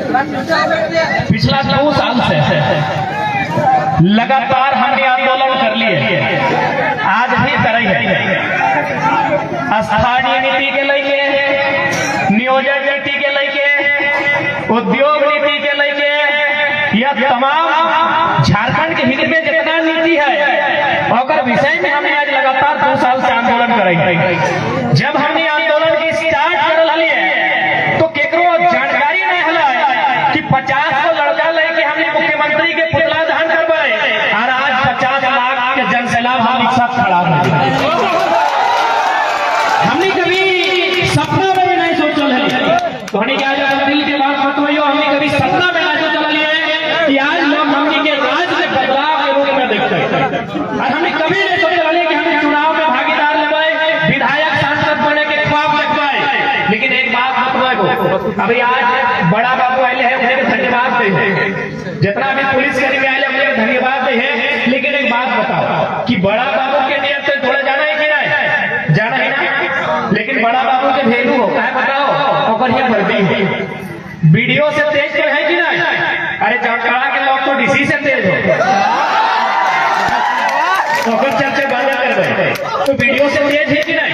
पिछला 2 साल से लगातार हमने आंदोलन कर लिए, आज भी कर रही है। स्थानीय नीति के लेके, नियोजन नीति के लेके, उद्योग नीति के लेके, यह तमाम झारखंड के हित में जितना नीति है और विषय में हमने आज लगातार 2 साल से आंदोलन कर रही है। जब हमने आंदोलन की स्टार्ट कर लिए तो केकरो जानकारी नहीं हला कि 50 को लड़का लेके हमने मुख्यमंत्री के पुतला दहन करवाए और आज 50 लाख के जनसैलाब हम एक साथ खड़ा है। हमने कभी सपना में भी नहीं सोचल है, तो हमने क्या दिल के बात बताइयो, हमने कभी सपना में नहीं सोचल है कि आज लोग हमने के राज में बदलाव के रूप में देखते हैं। और हमने कभी नहीं सोचल है कि हम चुनाव में भागीदार लेवाए, विधायक सांसद बने के ख्वाब देखवाए। लेकिन एक बात बताओ, अभी आज बड़ा बाबू आए हैं, उन्हें धन्यवाद दे, जितना भी पुलिस कर्मी आए उन्हें धन्यवाद दे। लेकिन एक बात बताओ कि बड़ा बाबू के नियत से थोड़ा जाना है कि नहीं, जाना है ना, लेकिन बड़ा बाबू के भेलू हो क्या बताओ, और यह वर्दी है वीडियो से तेज तो है कि नहीं? अरे जामताड़ा के लोग तो डीसी से तेज हो, चर्चा बाजा कर रहे, तो वीडियो से तेज है कि नहीं?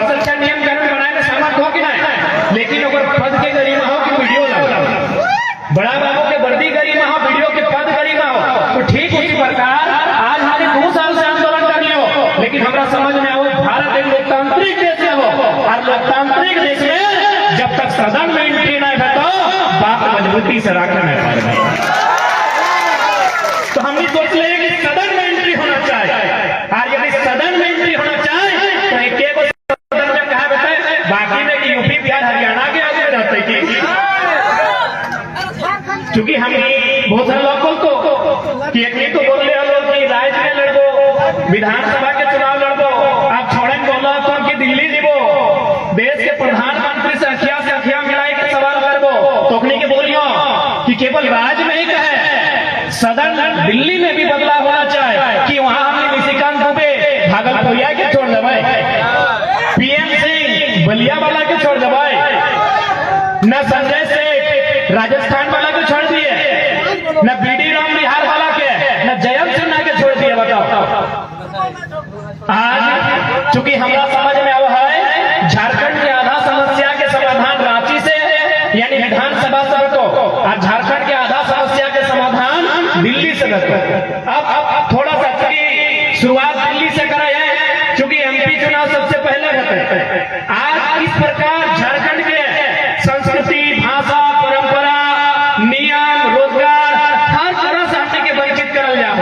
चर्चा नियम कानून बनाए में सहमत हो कि नहीं? लेकिन पद के गरिमा हो कि वीडियो लगा, बड़ा बाबू के वर्दी गरिमा हो, वीडियो के पद गरिमा हो, तो ठीक उसी प्रकार आज हमारे 2 साल से आंदोलन कर लियो। लेकिन हमारा समझ में आओ, भारत एक लोकतांत्रिक देश है वो, और लोकतांत्रिक देश में जब तक सदन में एंट्री नहीं होता बात मजबूती से रखना है। तो हमने सोच लिया कि सदन में एंट्री होना चाहिए, और यदि सदन में एंट्री होना चाहिए तो एक सदन में कहा बेटा, बाकी में यूपी बिहार हरियाणा के आगे रहते कि क्योंकि हम बहुत सारे लोग को कि एक तो बोल रहे लोग कि राज्य में लड़बो, विधानसभा के चुनाव लड़बो, आप छोड़े बोला तो कि दिल्ली जीवो, देश के प्रधानमंत्री से अखिया मिलाई के सवाल करबो, तो के बोलियो कि केवल राज्य में ही कहे, सदन दिल्ली में भी बदलाव होना चाहिए कि वहां हमने निशिकांत दुबे भागलपुरिया के छोड़ देवे, पीएम सिंह बलिया वाला के छोड़ देवे, न संजय सेठ राजस्थान वाला के छोड़ दिए, न बीडी राम बिहार वाला के, न जयंत सिन्हा के छोड़ दिए। बताओ आज चूंकि हमारा समझ में आया है झारखंड की आधा समस्या के समाधान रांची से यानी विधानसभा से तो, और झारखंड के आधा समस्या के समाधान दिल्ली से करते। अब थोड़ा सा चूंकि शुरुआत दिल्ली से करा है, चूंकि एमपी चुनाव सबसे पहले रहते हैं। आज इस प्रकार झारखंड के संस्कृति, भाषा, परंपरा, नियम, रोजगार हर तरह से हमने के वंचित करल जाओ।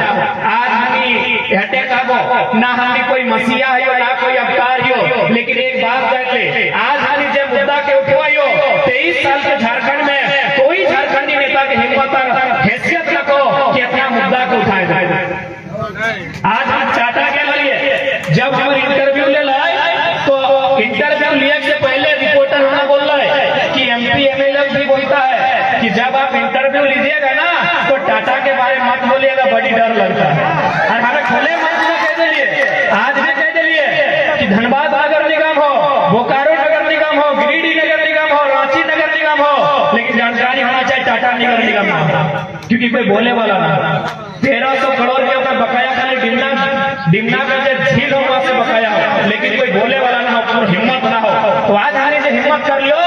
आज हमी हटे काबो ना हमने कोई मसीहा हो ना कोई अवतार हो, लेकिन एक बात जान ले, आज हमी जब मुद्दा के उठवाइयो 23 साल के झारखंड में कोई झारखंडी नेता की हिम्मत और हैसियत रखो कि अपना मुद्दा को उठाए जाए। आज हम चाटा के लिए जब हम इंटरव्यू ले लाए तो इंटरव्यू लिए से पहले रिपोर्टर होना बोल रहा है कि एमपी एमएलए भी बोलता है कि जब आप इंटरव्यू लीजिएगा ना तो टाटा के बारे में मत बोलिएगा, बड़ी डर लगता है। और हमें खुले मंच में कह दिए, आज में कह दिए कि धनबाद नगर निगम हो, बोकारो नगर निगम हो, गिरिडीह नगर निगम हो, रांची नगर निगम हो, लेकिन जानकारी होना चाहिए टाटा नगर निगम हो, क्योंकि कोई बोले वाला ना। 1300 करोड़ रुपये का बकाया खाली डिमना का जो झील हो वहां से बकाया हो, लेकिन कोई बोले वाला ना हो, और हिम्मत ना हो। तो आज हमारी जो हिम्मत कर लियो,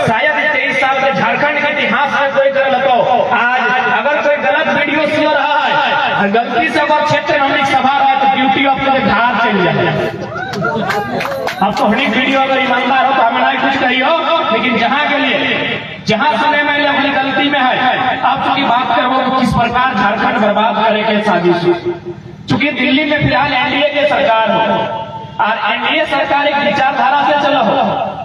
शायद 23 साल के झारखंड के इतिहास में कोई कर लेतो। आज अगर कोई गलत वीडियो सुन रहा है, गलती से अगर क्षेत्र में हमने सभा रहा तो ड्यूटी ऑफ के धार चल जाए। अब तो हनी वीडियो अगर ईमानदार हो तो हमें कुछ कहियो, लेकिन जहां के लिए जहां समय मैंने अपनी गलती में है, अब चूंकि बात करो कि किस प्रकार झारखंड बर्बाद करे के साजिश, चूंकि दिल्ली में फिलहाल एनडीए की सरकार हो और एनडीए सरकार एक विचारधारा से चलो,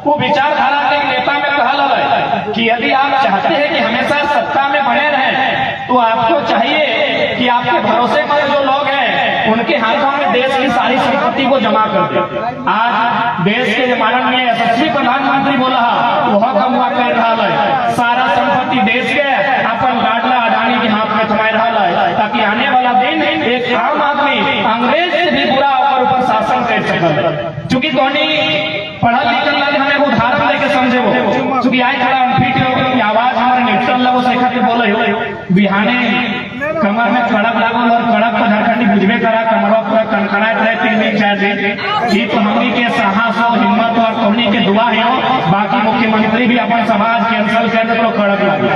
वो विचारधारा के नेता में कहा है कि यदि आप चाहते हैं कि हमेशा सत्ता में बने रहें तो आपको चाहिए कि आपके भरोसेमंद जो लोग हैं उनके हाथों में देश की सारी संपत्ति को जमा कर दे। आज देश के माननीय यशस्वी प्रधानमंत्री बोला वह कम हुआ कर रहा है, सारा संपत्ति देश के अपन लाडला अडानी के हाथ में थमाए रहा है, ताकि आने वाला दिन एक आम आदमी अंग्रेज से भी बुरा ऊपर शासन कर सके। चूंकि धोनी पढ़ा लिखल लगे हमें उदाहरण लेके समझे, चूंकि आज खड़ा फिट आवाज हमारे न्यूट्रल बिहाने कमर में कड़क लागल और कड़क को झारखंडी बुझबे करा कमरवा पूरा कनकनाए रहे 3 दिन 4 दिन। ये तो हमनी के साहस और हिम्मत और हमनी के दुआ है। बाकी मुख्यमंत्री भी अपन समाज कैंसल कर दे तो कड़क लगे,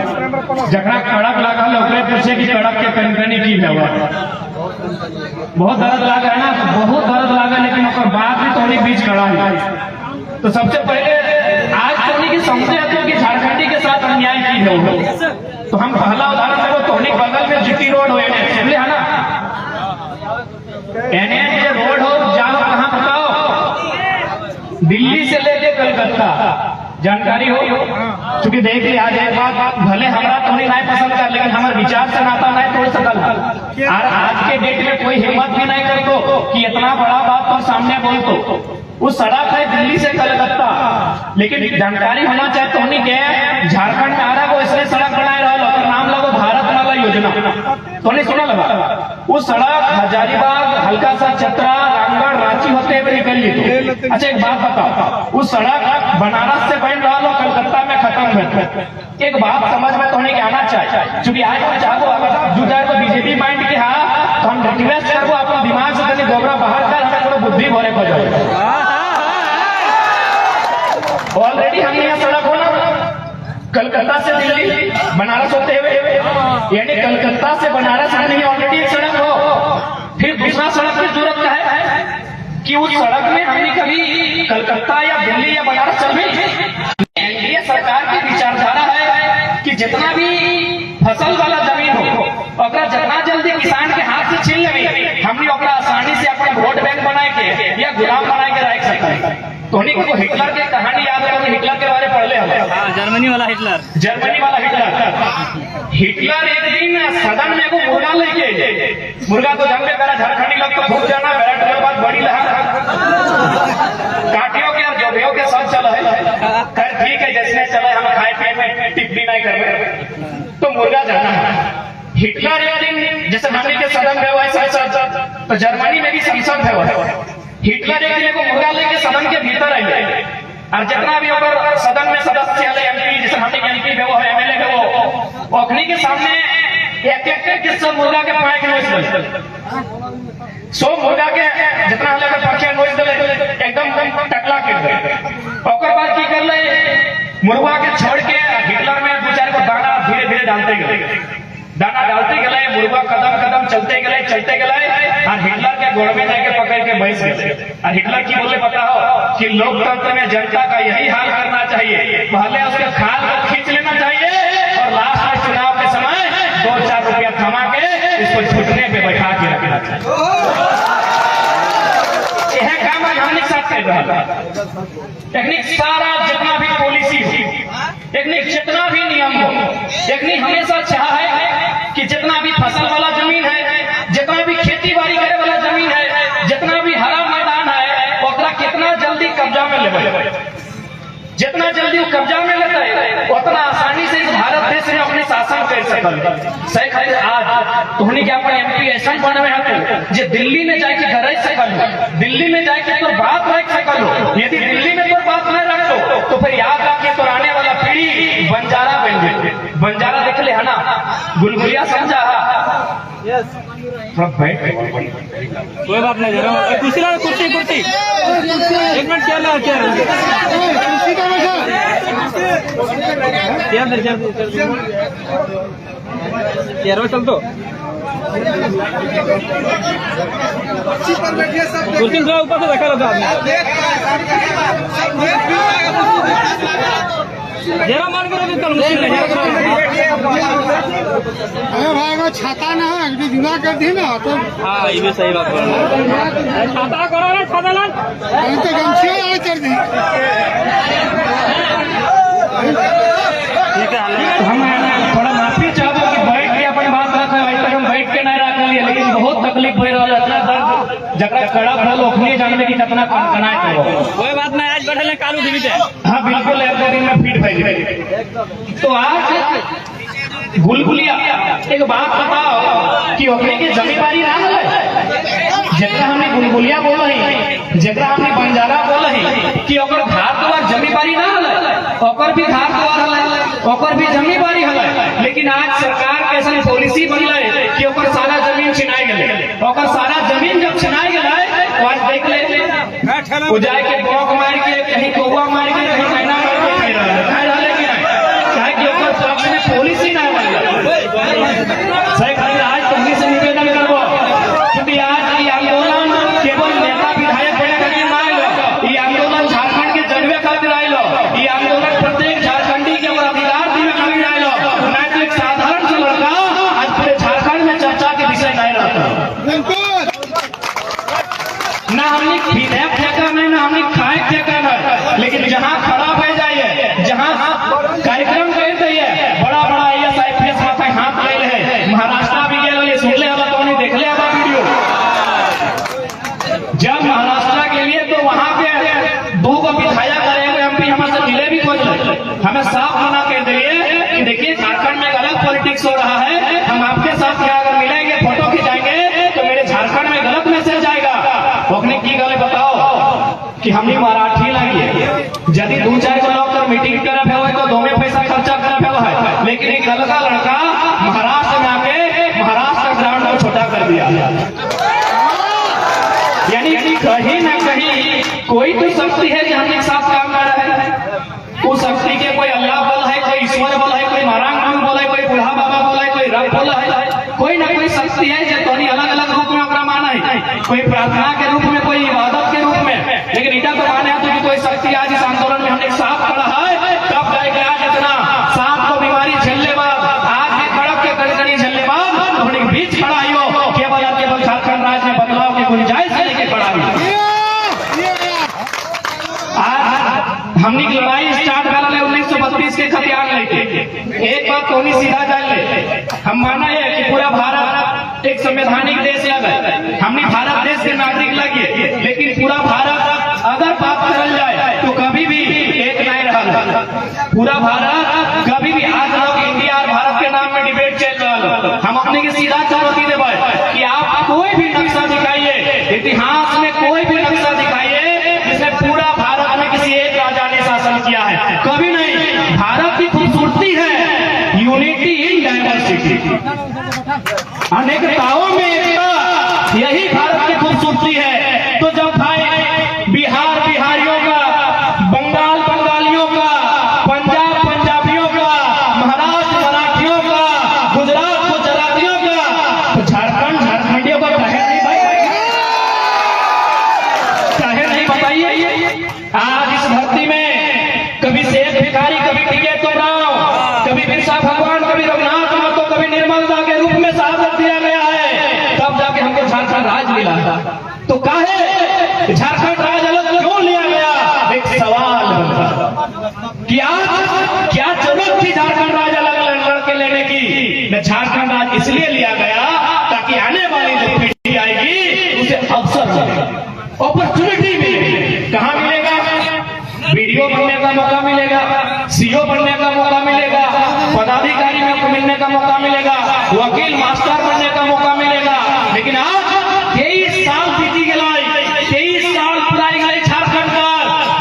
जकरा कड़क लागल ओकरे पूछे कि कड़क के कनकनी की हुआ। बहुत दर्द लागा है ना, बहुत दर्द लागा, लेकिन ओकर बाद भी तोहनी बीच खड़ा है। तो सबसे पहले आज तोहनी की समझे तो कि झारखंडी के साथ अन्याय की है। तो हम पहला उदाहरण देखो, तोहनी बगल में जीटी रोड हो है ना, एनएच रोड हो, जाओ कहाँ बताओ, दिल्ली से लेके कलकत्ता, जानकारी हो। क्योंकि देख लिया आज एक बात, भले हमारा थोड़ी नहीं पसंद कर, लेकिन हमारे विचार से नाता नहीं तोड़ सकल। और आज के डेट में कोई हिम्मत भी नहीं करतो कि इतना बड़ा बात तो सामने बोलतो। वो सड़क है दिल्ली से कलकत्ता, लेकिन जानकारी होना चाहे तो नहीं के झारखंड में आ रहा को इसलिए सड़क बनाए रहा, नाम लगो भारत माला योजना, तो नहीं सुना लगा। वो सड़क हजारीबाग, हल्का सा चतरा, रामगढ़, रांची होते हुए निकल ली। अच्छा एक बात बताओ, वो सड़क बनारस से बन रहा लो, कलकत्ता में खत्म है। एक बात समझ में तो नहीं आना चाहिए, क्योंकि आज हम चाहो अगर जो जाए तो बीजेपी माइंड के हाँ, तो हम रिक्वेस्ट करो अपने दिमाग से कहीं गोबरा बाहर कर, हमें थोड़ा बुद्धि भरे को जाए। ऑलरेडी हमने यहाँ सड़क हो ना, कलकत्ता से दिल्ली बनारस होते हुए, यानी कलकत्ता से बनारस हमने ऑलरेडी एक सड़क हो। फिर दूसरा सड़क की जरूरत क्या है कि उस सड़क में हमने कभी कलकत्ता या दिल्ली या बनारस चल भी। एनडीए सरकार की विचारधारा है कि जितना भी फसल वाला जमीन हो, अगर जितना जल्दी किसान के हाथ से छीन ले, हमने आसानी से अपना वोट बैंक बनाए के या गुलाम बनाए के रख सकते हैं। तो को हिटलर की कहानी याद है, हिटलर के बारे में पढ़ ले हम। जर्मनी वाला हिटलर हिटलर एक दिन सदन में को मुर्गा लेके, मुर्गा तो जानते करा झारखंडी लोग तो खूब जाना, बैठ के बाद बड़ी लहा काटियों के और जोबियों के साथ चला है। खैर ठीक है, जैसे चले हम खाए पिए में टिप्पणी नहीं कर रहे, तो मुर्गा जाना है। हिटलर एक दिन जैसे हमने के सदन में हुआ है, तो जर्मनी में भी संसद है। हिटलर एक दिन को मुर्गा लेके सदन के भीतर आई, और जितना भी अगर सदन में सदस्य है, एमपी जैसे हमने एमपी में वो है, एमएलए में वो अखनी के सामने एक एक किस्सा मुर्गा के पाए के नोच 100 मुर्गा के जितना लगे पक्षे नोच दे, एकदम टकला के गए। ओकर बाद की कर ले, मुर्गा के छोड़ के हिटलर में 2-4 को दाना धीरे धीरे डालते गए, दाना डालते गए, मुर्गा कदम कदम चलते गए, और हिटलर के गोड़ में जाके पकड़ के बैठ गए। और हिटलर की बोले पता हो कि लोकतंत्र में जनता का यही हाल करना चाहिए, पहले उसके खाल को खींच लेना चाहिए और लास्ट में चुनाव के समय 2-4 रुपया थमा के इसको छुटने पे बैठा के रखना चाहिए। यह काम आज हमने साथ कर रहा है। टेक्निक सारा जितना भी पॉलिसी हो, टेक्निक जितना भी नियम हो, टेक्निक हमेशा चाह है कि जितना भी फसल वाला जमीन है, जितना भी खेती बाड़ी करे वाला जमीन है, जितना भी हरा मैदान है, ओकरा कितना जल्दी कब्जा में लेवे। जितना जल्दी वो कब्जा में लेता है, उतना आसानी से इस भारत देश में अपने शासन कर सकल। सही खातिर आज तुहनी के अपन एमपी ऐसा बनवे है जे दिल्ली में जाके घर सकल, दिल्ली में जाके तो बात रख सकल। यदि दिल्ली में तो बात नहीं रखो तो फिर याद रखिए तो आने वाला पीढ़ी बंजारा बन जाए। बंजारा देख ले है ना, गुलगुलिया समझा कोई बात नहीं, जरा कुर्सी कुर्सी 1 मिनट चेयर चल तो कुर्सी थोड़ा ऊपर से रखा रहता जरा मान करो तो मुश्किल अरे भाई छाता ना है जुड़ा कर दी ना तो। हाँ ये भी सही बात है, छाता करो ना, छाता ना तो गमछिया कर दी। ठीक है, हम थोड़ा माफी चाहबो कि बैठ के अपन बात रखे, अभी तक हम बैठ के नहीं रख लिए, लेकिन बहुत तकलीफ हो रहा है, इतना दर्द जकरा कड़ा फल ओखनी जानने की कितना कनाए करो। कोई बात नहीं, आज बैठे कालू टीवी पे। हाँ बिल्कुल, 1-2 दिन में फिट भाई। तो आज गुलगुलिया एक बात बताओ कि ओखनी की जमींदारी ना है, जकरा हमने गुलगुलिया बोल ही, जकरा हमने बंजारा बोल ही कि ओकर घर द्वार जमींदारी ना है, ओकर भी घर द्वार है, ओकर भी जमींदारी है, लेकिन आज सरकार के ऐसा पॉलिसी बनल कि ओकर सारा जमीन छिनाई गए, ओकर सारा जमीन जब छिनाई गए तो आज देख ले वो जाए के बौक मार के कहीं कौआ मार के कहीं मैना मार के खाई रहा कि नहीं, चाहे कि ओकर पक्ष में पॉलिसी ना बनल। सही खाली आज तुमनी से निवेदन करबो क्योंकि आज ये आंदोलन केवल नेता विधायक बने खातिर ना आइलो, ये आंदोलन झारखंड के जनवे खातिर आइलो, ये आंदोलन प्रत्येक झारखंडी के अधिकार दिवे खातिर आइलो, ना कि एक साधारण से लड़का आज पूरे झारखंड में चर्चा के विषय नहीं रहता। ना हमने विधेयक फेंका नहीं, ना हमने खाए फेंका नहीं, लेकिन जहाँ खड़ा हो जाइए, जहाँ कार्यक्रम कर दिए, बड़ा बड़ा IAS माथा हाथ आये है, महाराष्ट्र भी गए सुन ले तो नहीं देख ले वीडियो। जब महाराष्ट्र के लिए तो वहाँ पे 2 विधायक और MP हमारे से मिले भी खोज ले, हमें साफ मना कर दिए कि देखिए झारखंड में गलत पॉलिटिक्स हो रहा है, हम आपके साथ क्या अगर मिलेंगे फोटो खिंचाएंगे तो मेरे झारखंड में गलत मैसेज आएगा। अपने की गले बताओ कि हमने मराठी लगी है, यदि 2-4 लोग कर मीटिंग करब है तो 2 में पैसा खर्चा करब है, लेकिन एक लड़का महाराष्ट्र में आके महाराष्ट्र ग्राउंड को छोटा कर दिया। यानी कहीं ना कहीं कोई तो शक्ति है जो हमने साथ काम कर रहा है, उस शक्ति के कोई अल्लाह बल है, कोई ईश्वर बल है, कोई महाराज गुरु बल है, कोई बूढ़ा बाबा बल है, कोई रब बल है, कोई ना कोई शक्ति है जो तोनी अलग अलग रूप में ओकरा माना है, कोई प्रार्थना के रूप में, कोई इबादत के रूप में, लेकिन इटा तो माने तो कि कोई शक्ति आज इस आंदोलन में हमने साथ खड़ा है। तब जाएगा आज इतना सांप को बीमारी झेलने बाद, आज के कड़क के कड़कड़ी झेलने बाद हमने बीच खड़ा हो केवल झारखंड राज्य में बदलाव की गुंजाइश लेके खड़ा है। आज हमने की लड़ाई स्टार्ट कर 1932 के खतियान लेके। एक बात तो नहीं सीधा जान ले, हम माना है कि पूरा भारत एक संवैधानिक देश लगे, हमने भारत देश के नागरिक लगे, लेकिन पूरा भारत अगर बात करल जाए तो कभी भी एक नहीं रहा। पूरा भारत कभी भी, आज लोग इंडिया और भारत के नाम में डिबेट चल रहा, हम अपने की सीधा चुनौती देवे कि आप कोई भी नक्शा दिखाइए, इतिहास में कोई भी नक्शा दिखाइए जिसमें पूरा भारत में किसी एक राजा ने शासन किया है, कभी नहीं। भारत की खूबसूरती है यूनिटी इन डाइवर्सिटी, अनेकताओं में एकता, यही भारत की खूबसूरती है। तो जब भाई बिहार बिहारियों का, बंगाल बंगालियों का, पंजाब पंजाबियों का, महाराष्ट्र मराठियों का, गुजरात गुजरातियों का, तो झारखंड झारखंडियों का कहे नहीं भाई, कहे नहीं बताइए। आज इस धरती में कभी शेख भिखारी, कभी टिके तो राव, कभी बिरसा भगवान, कभी रघुनाथ महतो, कभी निर्मल दा के रूप में शहादत दिया गया है, तब जाके हमको झारखंड राज मिला। तो काहे झारखंड राज अलग क्यों लिया गया? एक सवाल कि आज क्या जरूरत थी झारखंड राज अलग लड़के लेने की? झारखंड राज इसलिए लिया गया ताकि आने वाली जो पीढ़ी आएगी उसे अवसर मिले, अपॉर्चुनिटी मिले। कहाँ मिलेगा? वीडियो बनने का मौका मिलेगा, CO बनने का मौका मिलेगा, पदाधिकारी में मिलने का मौका मिलेगा, वकील मास्टर बनने का मौका मिलेगा। लेकिन आज 23 साल बीती गए, 23 साल पुराई गए झारखंड का,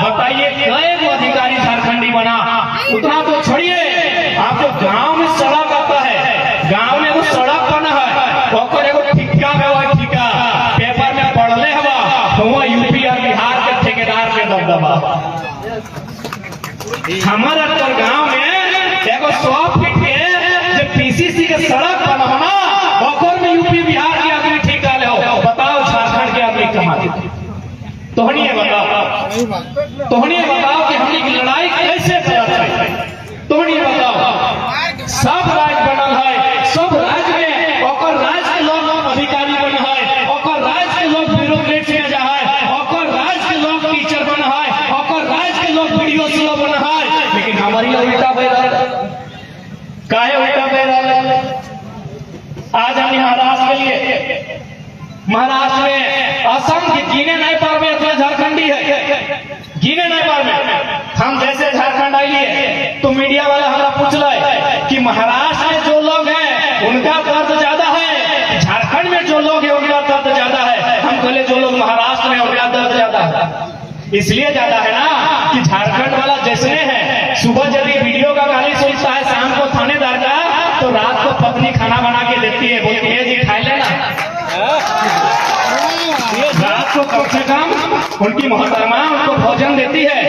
बताइए कई अधिकारी झारखंडी बना? उतना तो छोड़िए, आप जो गांव में सड़क आता है, गांव में वो सड़क बना है, ओकर एगो ठिक्का में वो ठिका पेपर में पढ़ले हवा, हुआ यूपी और बिहार के ठेकेदार के दबदबा। हमारा तो गांव में एगो 100 फीट के जो PCC के सड़क बनाना, ओकर में यूपी बिहार के आदमी ठीक डाले हो। बताओ झारखंड के आदमी कहाँ थे? तोहनिए बताओ कि हमने की लड़ाई कैसे है? तोहनिए बताओ। सब राज्य बनल है, सब राज्य में ओकर राज्य के लोग अधिकारी बन है, ओकर राज्य के लोग ब्यूरोक्रेट में जा है, ओकर राज्य के लोग टीचर बन है, ओकर राज्य के लोग वीडियो स्लो बन है। लेकिन हमारी उल्टा बह रहा है। काहे उल्टा बह रहा है? आज हम महाराष्ट्र के लिए, महाराष्ट्र में असंख्य गिने नहीं पावे इतना झारखंडी है, गिने नहीं पावे। हम जैसे झारखंड आइए तो मीडिया वाला हमारा पूछ रहे कि महाराष्ट्र में जो लोग हैं उनका दर्द ज्यादा है, झारखंड में जो लोग हैं उनका दर्द ज्यादा है। हम बोले जो लोग महाराष्ट्र में उनका दर्द ज्यादा है, इसलिए ज्यादा है ना कि झारखंड वाला जैसे है, सुबह यदि वीडियो का गाली सुनता है शाम को थानेदार का, तो रात को पत्नी खाना बना के देती है, बोलती है जी खाई लेना। रात को कम से कम उनकी मोहतरमा उनको भोजन देती है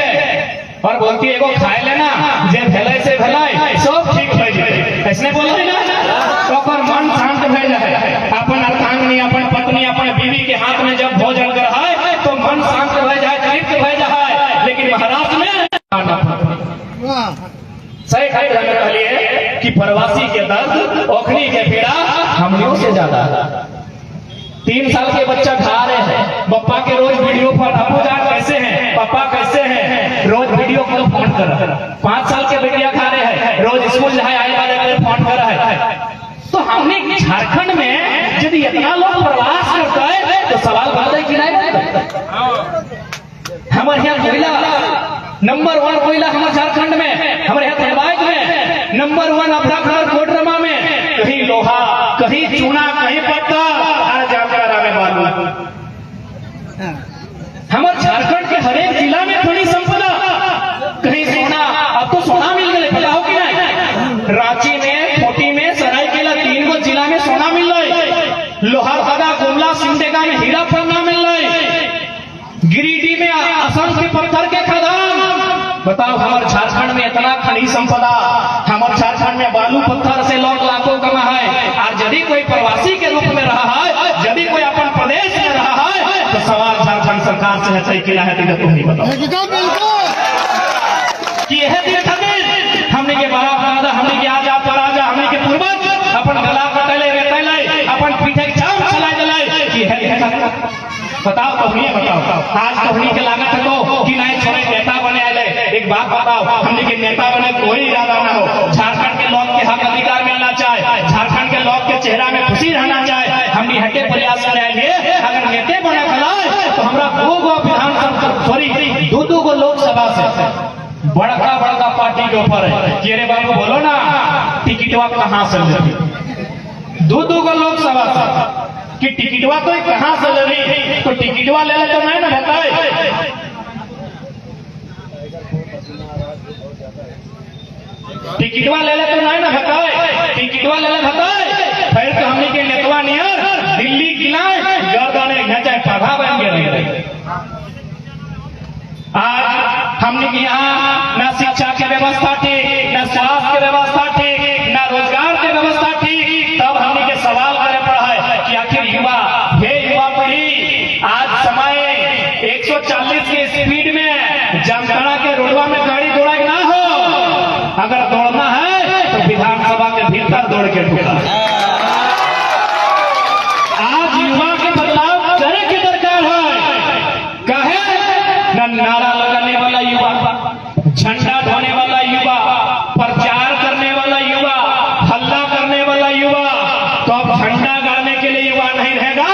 और बोलती है वो खाए लेना, जे भलाई से भलाई सब ठीक हो जाए। ऐसने बोलते ना तो ओकर मन शांत भय जाए। अपन अर्धांगिनी, अपन पत्नी, अपन बीवी के हाथ में जब भोजन कराए तो मन शांत भय जाए, तृप्त भय जाए। लेकिन महाराष्ट्र में सही कहलिए कि प्रवासी के दर्द, ओखनी के पीड़ा हमनियों से ज्यादा है। 3 साल के बच्चा खा रहे हैं, पप्पा के रोज वीडियो कॉल, अबू जान कैसे हैं, पापा कैसे हैं, रोज वीडियो कॉल फोन कर रहा है। 5 साल के बेटिया खा रहे हैं, रोज स्कूल जाए आए वाले फोन कर रहा है। तो हमने झारखंड में यदि इतना लोग प्रवास करता है तो सवाल बनता है कि नहीं, हमारे यहाँ कोयला नंबर 1 कोयला हमारे झारखंड में, हमारे यहाँ धनबाद में नंबर 1, अफराखर कोडरमा में कहीं लोहा, कहीं चूना, कहीं पत्थर, हर जानकारा में बालू। हमारे झारखंड के हर एक जिला में खनिज संपदा, कहीं सोना, अब तो सोना मिल गए, पता हो कि नहीं? रांची में, खूंटी में, सरायकेला 3 गो जिला में सोना मिल रहा, लोहारदगा, गुमला, सिमडेगा में हीरा फन्ना मिल रहा, गिरिडीह में असम के पत्थर के खदान। बताओ हमारे झारखंड में इतना खनिज संपदा, हमारे झारखंड में बालू पत्थर से लोग लाखों कमा है। और यदि कोई प्रवासी के रूप में रहा है, यदि कोई अपन प्रदेश में रहा है तो सवाल झारखंड सरकार से है कि है, तुम नहीं बताओ कि यह दिन हमने के बाप दादा, हमने के आजा पराजा, हमने के पूर्वज अपन गला कटले रेतले, अपन पीठे के चाम चला जलाए कि है। बताओ कहानी, बताओ आज कहानी के लागत को कि नहीं छोड़े नेता बने आए। एक बात बताओ, हमने के नेता बने कोई इरादा ना हो, झारखंड के लोग के हक अधिकार मिलना चाहे, झारखंड के लोग के चेहरा में खुशी रहना चाहे, हमने हटे प्रयास करेंगे। अगर नेता बने खलाए तो हमारा 2 गो विधानसभा, सॉरी 2 गो लोकसभा से बड़का बड़का पार्टी के ऊपर है कि अरे बाबू बोलो ना टिकटवा कहाँ से ले, 2 गो लोकसभा से कि टिकटवा तो कहां से ले रही, तो टिकटवा ले तो नहीं ना बताए, टिकटवा ले तो नहीं ना बताए, टिकटवा ले बताए। फिर तो हमने के नेतवा नियर दिल्ली किलाए गर्दने घचे पढ़ा बन गए। आज हमने के यहाँ न शिक्षा की व्यवस्था ठीक, न स्वास्थ्य की व्यवस्था ठीक, न रोजगार की व्यवस्था ठीक। तब हमने के सवाल करे पड़ा है कि आखिर युवा, हे युवा पीढ़ी, आज समय 140 की स्पीड में जामताड़ा के रोडवा में गाड़ी दौड़ा ना हो, अगर दौड़ना है तो विधानसभा के भीतर दौड़ के ढूंढा। आज युवा के बदलाव करे की दरकार है। कहे न नारा लगाने वाला युवा, झंडा ढोने वाला युवा, प्रचार करने वाला युवा, हल्ला करने वाला युवा, तो अब झंडा गाड़ने के लिए युवा नहीं रहेगा,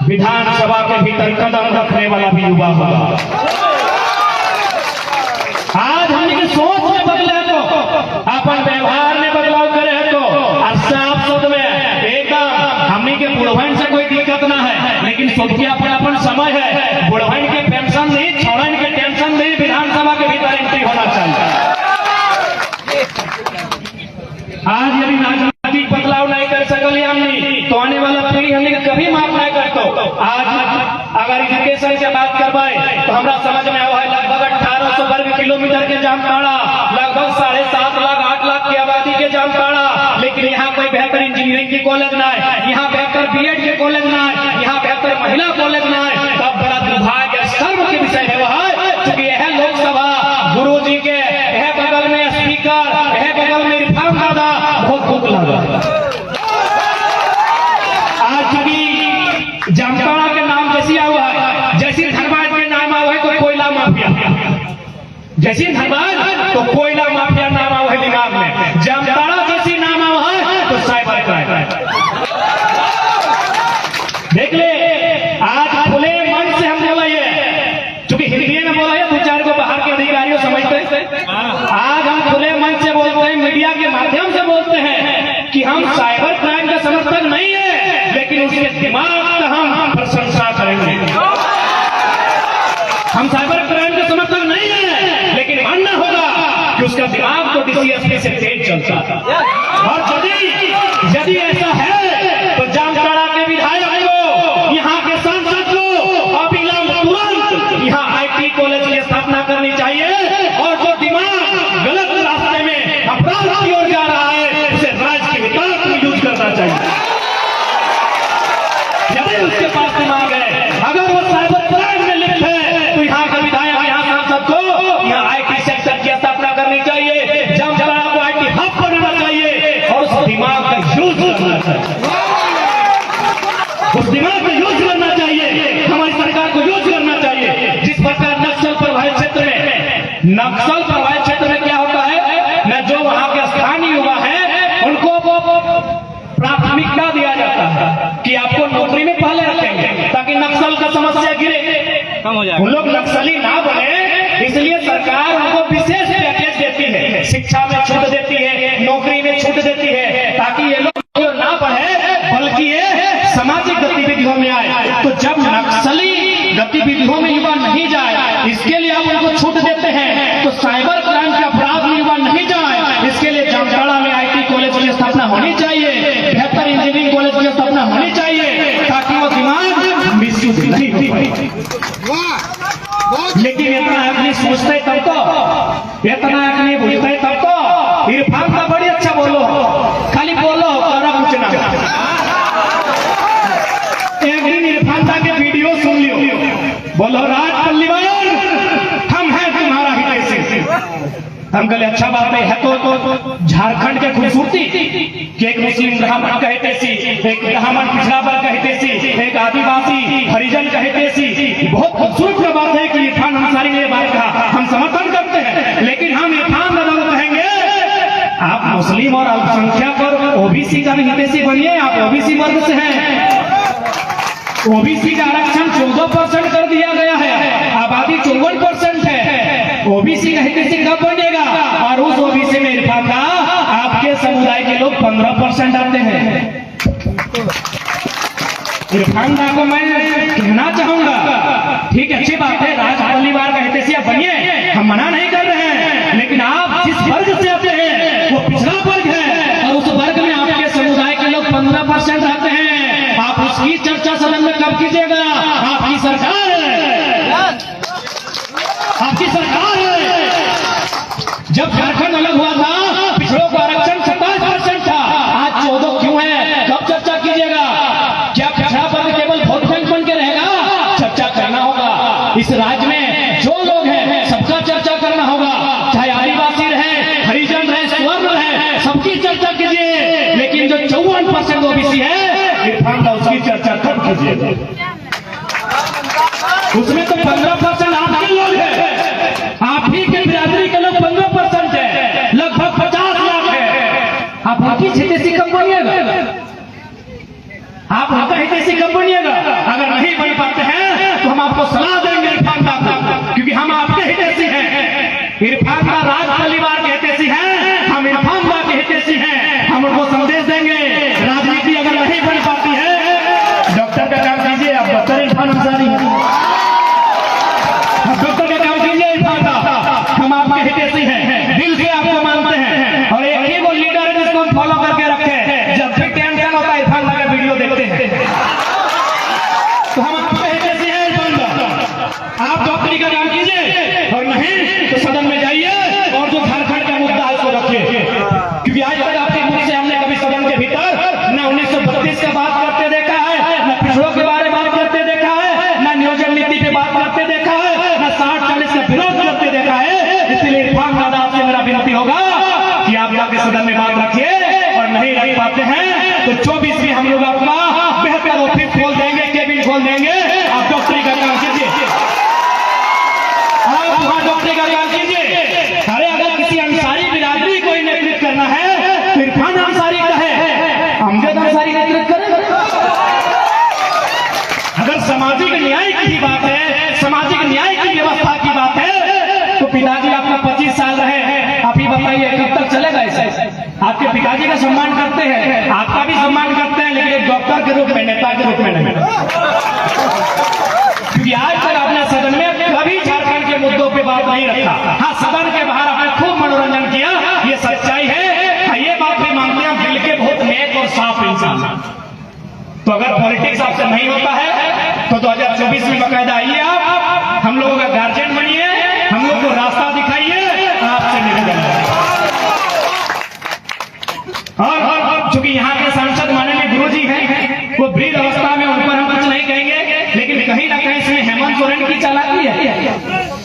विधानसभा के भीतर कदम रखने वाला भी युवा होगा। आज हमने सोच में बदले तो, अपन व्यवहार में बदलाव करे तो, और साफ शब्द में एकदम हमने के बुढ़वन से कोई दिक्कत ना है, लेकिन सबके अपन समय है। बुढ़वन के पेंशन नहीं, छोड़न के टेंशन नहीं, विधानसभा के भीतर एंट्री होना चाहिए। आज यदि राजनीतिक बदलाव नहीं कर सकल हमने तो आने वाला पीढ़ी हमने कभी माफ नहीं करतो। आज अगर एजुकेशन से बात करवाए तो हमारा समझ में आवा है लगभग 1800 वर्ग किलोमीटर के जामताड़ा, लगभग 7.5 लाख 8 लाख की आबादी के जामताड़ा, लेकिन यहाँ कोई बेहतर इंजीनियरिंग की कॉलेज ना है, यहाँ बेहतर बीएड के कॉलेज ना है, यहाँ बेहतर महिला कॉलेज ना है। तब बड़ा दुर्भाग्य शर्म के विषय है क्योंकि यह लोकसभा गुरु जी के यह बगल में स्पीकर, यह बगल में इरफान दादा, बहुत दुख लगा। आज चूंकि जामताड़ा के नाम जैसी हुआ है, जैसी धनबाद के नाम हुआ है तो कोयला माफिया, जैसी धनबाद तो कोयला माफिया नाम हुआ है दिमाग में, जामताड़ा जैसी नाम हुआ है तो साइबर क्राइम। देख ले आज खुले मन से हम बोला है, चूंकि हिंदी में बोला है 2-4 को बाहर के अधिकारियों समझते हैं, आज हम खुले मन से बोलते हैं, मीडिया के माध्यम से बोलते हैं कि हम साइबर क्राइम का समर्थक नहीं है, लेकिन उसके दिमाग का हम प्रशंसा करेंगे। हम साइबर क्राइम का समर्थक नहीं है, लेकिन मानना होगा कि उसका दिमाग तो डीसीएसपी से तेज चलता था। और यदि ऐसा है तो जामताड़ा के विधायक को, यहाँ के सांसद को अविलंब तुरंत यहाँ आईटी कॉलेज की स्थापना करनी चाहिए। और जो दिमाग गलत रास्ते में अपराध की ओर जा रहा है उसे राज्य के विकास में यूज करना चाहिए। यदि उसके पास दिमाग है, अगर वो साइबर क्राइम में लिप्त है, तो यहाँ के विधायक, यहाँ सांसद को यहाँ आईटी सेक्टर की स्थापना करनी चाहिए। जामताड़ा को आईटी हब बनाना चाहिए और उस दिमाग का यूज करना चाहिए। उस दिमाग को यूज करना चाहिए, हमारी सरकार को यूज करना चाहिए। जिस प्रकार नक्सल प्रभावित क्षेत्र में क्या होता है न, जो वहां के स्थानीय युवा है उनको प्राथमिकता दिया जाता है कि आपको नौकरी में पहले रखेंगे ताकि नक्सल का समस्या गिरे, कम हो जाए। उन लोग नक्सली ना बने, इसलिए सरकार उनको विशेष पैकेज देती है, शिक्षा में छूट देती है, नौकरी में छूट देती है, ताकि ये लोग ना बढ़े बल्कि ये सामाजिक गतिविधियों में आए। तो जब नक्सली गतिविधियों में युवा नहीं जाए, इसके लिए आप उनको छूट देते हैं, तो साइबर क्राइम के अपराध में युवा नहीं जाए, इसके लिए जामताड़ा में आईटी कॉलेज की स्थापना होनी चाहिए, बेहतर इंजीनियरिंग कॉलेज की स्थापना होनी चाहिए, ताकि वो दिमाग मिसयूज नहीं हो पाए। लेकिन इतना आदमी सोचते तब तो, इतना आदमी बुझते तब तो। इरफान का बड़ी अच्छा बोलो, खाली बोलो और कुछ ना। एक दिन इरफान का के वीडियो सुन लियो, बोलो राज पल्लीवाल हम हैं तुम्हारा ही कैसे। हम कहले अच्छा बात है तो झारखंड के खूबसूरती कि एक मुस्लिम ब्राह्मण कहते सी, एक ब्राह्मण पिछड़ा वर्ग कहते सी, एक आदिवासी हरिजन कहते सी। बहुत खूबसूरत बात है कि इरफान अंसारी ने ये बात कहा, हम समर्थन करते हैं। लेकिन हम इरफान दादा कहेंगे आप मुस्लिम और अल्पसंख्यक और ओबीसी का हितैषी बनिए, आप ओबीसी वर्ग से हैं। ओबीसी का आरक्षण 14% कर दिया गया है, आबादी 54% है। ओबीसी का हितैषी कब बनेगा? और उस ओबीसी में इरफान का आपके समुदाय के लोग 15% आते हैं। इरफान दा को मैं कहना चाहूंगा, ठीक है अच्छी बात है, राज परिवार का हितैषी आप बनिए, हम मना नहीं कर रहे हैं। लेकिन आप जिस वर्ग से आते हैं वो पिछड़ा वर्ग है, और उस वर्ग में आपके समुदाय के लोग 15% आते हैं। आप उसकी चर्चा सदन में कब कीजिएगा? आपकी सरकार है, आपकी सरकार है। जब झारखंड अलग हुआ था, पिछड़ों को आरक्षण 27% था, आज 14 क्यों है? कब चर्चा कीजिएगा? क्या पिछड़ा वर्ग केवल वोट बैंक बन के रहेगा? चर्चा करना होगा। इस राज्य में जो लोग हैं सबका चर्चा करना होगा, चाहे आदिवासी रहे, हरिजन रहे, स्वर्ण रहे, सबकी चर्चा कीजिए। लेकिन जो 54% ओबीसी है, इरफान का उसकी चर्चा कब कीजिएगा? उसमें तो 15% आपके लोग हैं, आप ही के बिरादरी के लोग 15% है, लगभग 50 लाख है। आप उनकी हितैषी कब बनिएगा? आप उनका हितैषी कब बनिएगा? अगर नहीं बन पाते हैं तो हम आपको सलाह देंगे इरफान का, क्योंकि हम आपके हितैषी हैं। इरफान का राज परिवार के हितैषी हैं, हम इरफान का के हितैषी हैं। हम उनको संदेश देंगे, राजनीति अगर नहीं बन पाती है, डॉक्टर का काम कीजिए, आप डॉक्टर इरफान अंसारी, डॉक्टर का काम कीजिए इरफान का, हम आपके हितैषी हैं, दिल से आपको मानते हैं। और एक ही वो लीडर है जिसको हम फॉलो करके रखे हैं, जब भी टेंशन होता है इरफान का वीडियो देखते हैं, तो हम आपके हितैषी हैं इरफान का। आप डॉक्टरी का काम कीजिए, और नहीं तो सदन में जाइए और जो झारखंड का मुद्दा है उसको रखिए। क्योंकि आज तक आपके मुख से हमने कभी सदन के भीतर न 1932 का बात करते देखा है, न पिछड़ों के बारे में बात करते देखा है, न नियोजन नीति पे बात करते देखा है, न 60-40 का विरोध करते देखा है। इसलिए इरफान दादा आपसे मेरा विनती होगा कि आप जाके सदन में बात रखिए, और नहीं रख पाते हैं तो 24 में हम लोग अपना बेहतर ऑफिस खोल देंगे, केबिन खोल देंगे। आप डॉक्टरी का काम कीजिए, आप वहां डॉक्टरी का काम कीजिए। अरे अगर किसी अंसारी बिरादरी को नेतृत्व करना है तो इरफान अंसारी का है, अमजद अंसारी नेतृत्व करें। अगर सामाजिक न्याय की बात है, सामाजिक न्याय की व्यवस्था की बात है, तो पिताजी आपका 25 साल रहे, आप ही बताइए कब तक चलेगा ऐसे? आपके पिताजी का सम्मान करते हैं, आपका भी सम्मान करते हैं, लेकिन एक डॉक्टर के रूप में, नेता के रूप में नहीं। क्योंकि आज तक आपने सदन में कभी झारखंड के मुद्दों पे बात नहीं रखा। हाँ, सदन के बाहर आपने खूब मनोरंजन तो अगर पॉलिटिक्स आपसे नहीं होता है तो 2024 में बकायदा आइए, आप हम लोगों का गार्जियन बनिए, हम लोग को रास्ता दिखाइए, आपसे निवेदन है। और चूंकि यहाँ के सांसद माननीय गुरुजी हैं, वो वृद्ध अवस्था में, उन पर हम कुछ नहीं कहेंगे, लेकिन कहीं ना कहीं इसमें हेमंत सोरेन की चालाकी है।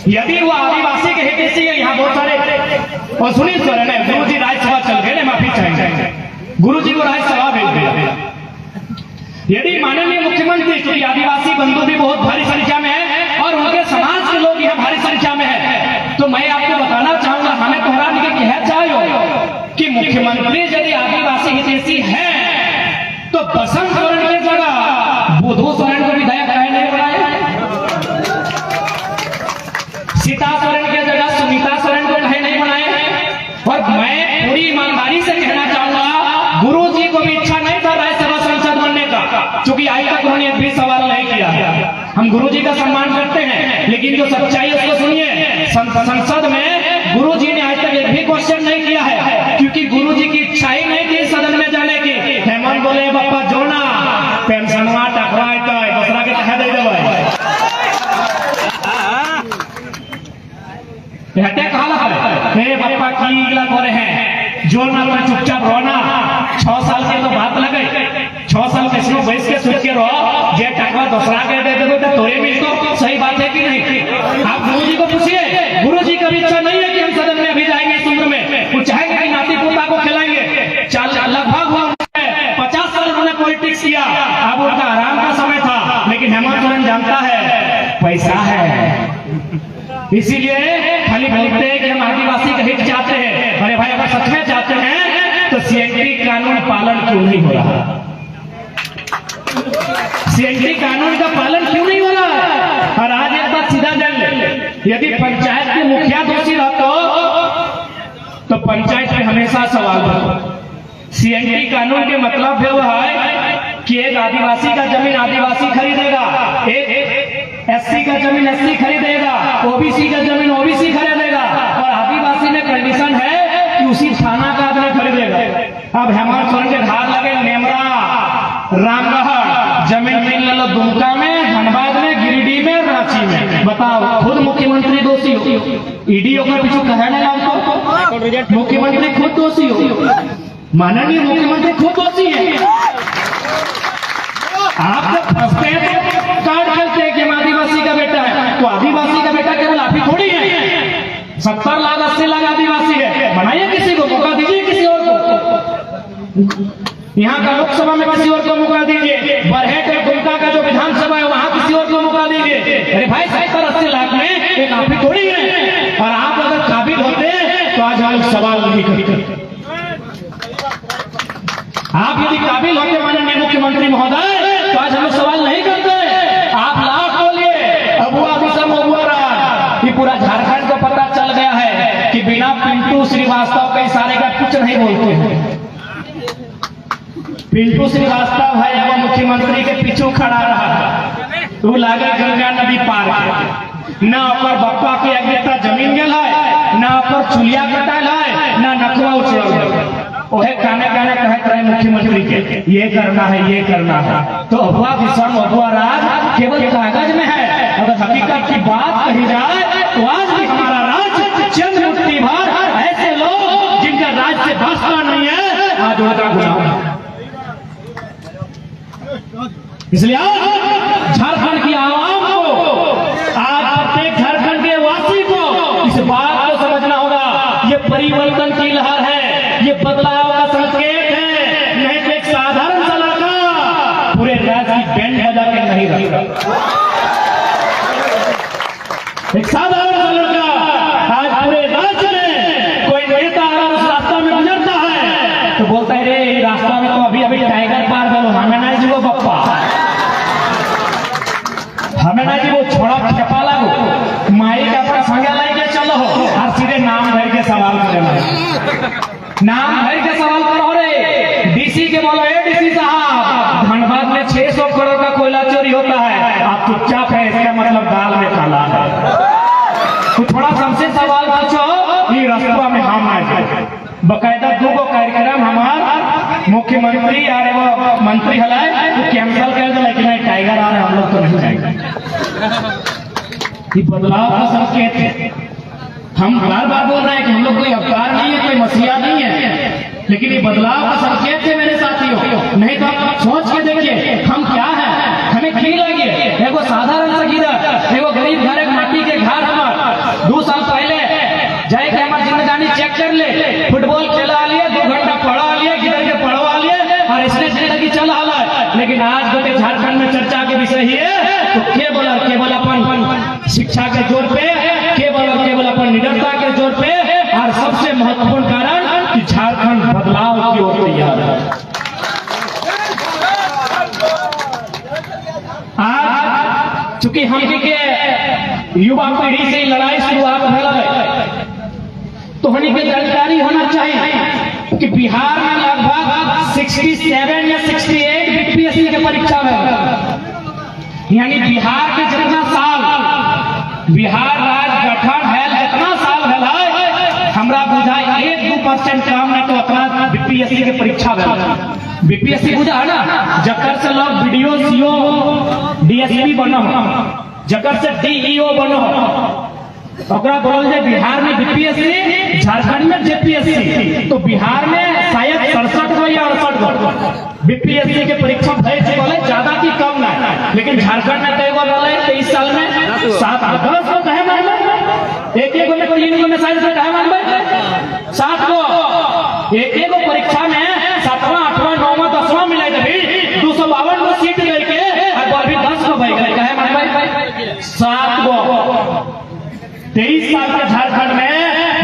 यदि वो आदिवासी के हितैषी है, यहाँ बहुत सारे, और सुनील सोरेन है, गुरुजी राज्यसभा चल गए, माफी चाहेंगे, गुरुजी को राज्यसभा भेज दिया। यदि माननीय मुख्यमंत्री, क्योंकि आदिवासी बंधु भी बहुत भारी संख्या में है और उनके समाज के लोग यहाँ भारी संख्या में है, तो मैं आपको बताना चाहूंगा, हमें तोहरा के कह चाहिए कि मुख्यमंत्री यदि आदिवासी हितैषी है तो बसंत सोरेन की जगह बुधू सोरेन को विधायक काहे नहीं बनाए, सीता सोरेन की जगह सुनीता सोरेन को काहे नहीं बनाए। और मैं पूरी ईमानदारी से कहना चाहूंगा, गुरुजी को भी इच्छा नहीं था राज्यसभा सांसद बनने का, क्योंकि आज तक उन्होंने एक भी सवाल नहीं किया। हम गुरुजी का सम्मान करते हैं, लेकिन जो सच्चाई उसको सुनिए, संसद में गुरुजी ने आज तक एक भी क्वेश्चन नहीं किया है, क्योंकि गुरुजी की इच्छा ही नहीं थी सदन में जाने की। हेमंत बोले बप्पा जोना पेंशनवा टकरा दूसरा के कह दे हटे कहा हे बप्पा की इगला करे हैं जोर ना कर, चुपचाप रोना। 6 साल के तो बात लगे, 6 साल कैसे बैठ के सोच के रहो, जे टकवा दूसरा के दे दे तो तोरे में तो सही बात है कि नहीं। आप गुरुजी को पूछिए, गुरुजी की भी इच्छा नहीं है कि हम सदन में अभी जाएंगे इस उम्र में, वो चाहेंगे कि नाती पोता को खिलाएंगे। लगभग 50 साल उन्होंने पॉलिटिक्स किया, अब उनका आराम का समय था, लेकिन हेमंत सोरेन जानता है पैसा है, इसीलिए खाली बोलते हैं कि हम आदिवासी का हित चाहते हैं। अरे भाई, अगर सच में चाहते हैं तो सीएनटी कानून पालन क्यों नहीं हो रहा? सीएनटी कानून का पालन क्यों नहीं हो रहा? और आज एक बात सीधा जान ले, यदि पंचायत के मुखिया दोषी रहते तो पंचायत में हमेशा सवाल होता। सीएनटी कानून के मतलब है वो है कि एक आदिवासी का जमीन आदिवासी खरीदेगा, एक एससी का जमीन एससी खरीदेगा, ओबीसी का जमीन ओबीसी खरीदेगा, और आदिवासी में कंडीशन है कि उसी थाना का आदमी खरीदेगा। अब हेमंत सोरेन के धार लगे नेमरा, रामगढ़, जमीन मिल लो दुमका में, धनबाद में, गिरिडीह में, रांची में। बताओ, खुद मुख्यमंत्री दोषी हो, ईडी होकर पीछू कहने लगता, मुख्यमंत्री खुद दोषी हो, माननीय मुख्यमंत्री खुद दोषी है। आप जब फंसते हैं तो कार्ड खेलते हैं कि हम आदिवासी का बेटा है, तो आदिवासी का बेटा केवल आप ही थोड़ी है। 70 लाख 80 लाख आदिवासी है, बनाइए किसी को, मौका दीजिए किसी और को। यहाँ का लोकसभा में किसी और को मौका दीजिए, बरहेट और दुमका का जो विधानसभा है वहां किसी और को मौका दीजिए। अरे भाई, 70-80 लाख में एक आप ही थोड़ी है, और आप अगर काबिल होते तो आज हम सवाल नहीं करते। आप यदि काबिल होते माननीय मुख्यमंत्री महोदय, तो आज हमें सवाल नहीं करते। आप लाख बोलिए, अबुआ विषम अबुआ राज, ये पूरा झारखंड को पता चल गया है कि बिना पिंटू श्रीवास्तव के इशारे का कुछ नहीं बोलते हैं। पिंटू श्रीवास्तव है वो मुख्यमंत्री के पीछे खड़ा रहा, तो लागे गंगा नदी पार ना ओकर बप्पा के एक बेटा जमीन गेल है, ना ओकर चुलिया कटाल है, ना नखवा उछल, ओहे गाने गाने कहत रहे मुख्यमंत्री के ये करना है, ये करना है। तो अफवाह विषम अफवाह राज केवल कागज में है, अगर हकीकत की बात कही जाए तो आज भी हमारा राज चंद मुट्ठी भर ऐसे लोग जिनका राज से वास्ता नहीं है, आज उनका गुलाम। इसलिए झारखंड की आवाम को, आज प्रत्येक झारखंड के वासी को इस बात को समझना होगा, ये परिवर्तन की लहर है, ये बदलाव का संकेत है, नहीं तो एक साधारण सा लड़का पूरे राज्य की बैंड बजा के नहीं रखता। एक साधारण सा लड़का आज पूरे राज्य में कोई नेता अगर उस रास्ता में गुजरता है तो बोलता है रे रास्ता में तो अभी अभी टाइगर पार करो, हमें ना जी वो बप्पा, हमें ना जी वो छोड़ा खेपा लागो, माई का अपना संज्ञा लेके चलो और सीधे नाम भर के सवाल करें, नाम भर के सवाल करो। रे डीसी के बोलो, ए डीसी साहब, धनबाद में 600 करोड़ का कोयला चोरी होता है, आप चुपचाप है, इसका मतलब दाल में काला है। तो थोड़ा सबसे सवाल पूछो, ये रास्ता में हम आए, बकायदा 2 कार्यक्रम हमार मुख्यमंत्री आ रहे वो मंत्री हलाए तो कैंसिल कर दे, लेकिन टाइगर आ रहे हम लोग तो नहीं जाएंगे। ये बदलाव का संकेत है। हम बार बार बोल रहे हैं कि हम लोग कोई अवतार नहीं है, कोई मसीहा नहीं है, लेकिन ये बदलाव का संकेत है मेरे साथियों। नहीं तो आप सोच के देखिए हम क्या है, हमें की लगी एगो साधारण सा गिरा, एगो गरीब घर, एक माटी के घर, हमार 2 साल पहले जाए के हमारी जिंदगानी चेक कर ले, फुटबॉल खेला लिए, 2 घंटा पढ़ा लिए, गिर के पढ़वा लिए और इसने जिंदगी चल रहा है। लेकिन आज गोटे झारखंड में चर्चा के विषय ही है तो केवल अपन शिक्षा के जोर पे, केवल अपन निडरता के जोर पे, और सबसे महत्वपूर्ण कारण कि झारखंड बदलाव की ओर तैयार है। आज चूंकि हम के युवा पीढ़ी से लड़ाई शुरुआत है तो हमें के जानकारी होना चाहिए कि बिहार में लगभग 67 या 68 बीपीएससी के परीक्षा में, यानी बिहार के जितना साल बिहार राज्य गठन है, जितना साल है हमरा बुझाई 1-2% काम ना तो उतना बीपीएससी के परीक्षा में। बीपीएससी बुझा है ना, जकर से लोग वीडियो सीओ डीएसपी बनो, जकर से डीईओ बनो, ओकरा बोलल जाए बिहार में बीपीएससी, झारखंड में जेपीएससी। तो बिहार में शायद 67 या 68 बीपीएससी के परीक्षा भय से बोले, ज्यादा की कम ना, लेकिन झारखंड में कई बार बोले 23 साल में 7-10 को कहे मान में, एक में 3 में शायद कहे मान में 7 को, एक परीक्षा में 7वां 8वां 9वां 10वां मिले थे 252 को सीट लेके और भी 10 को भाई गए कहे मान भाई 7 को। 23 साल के झारखंड में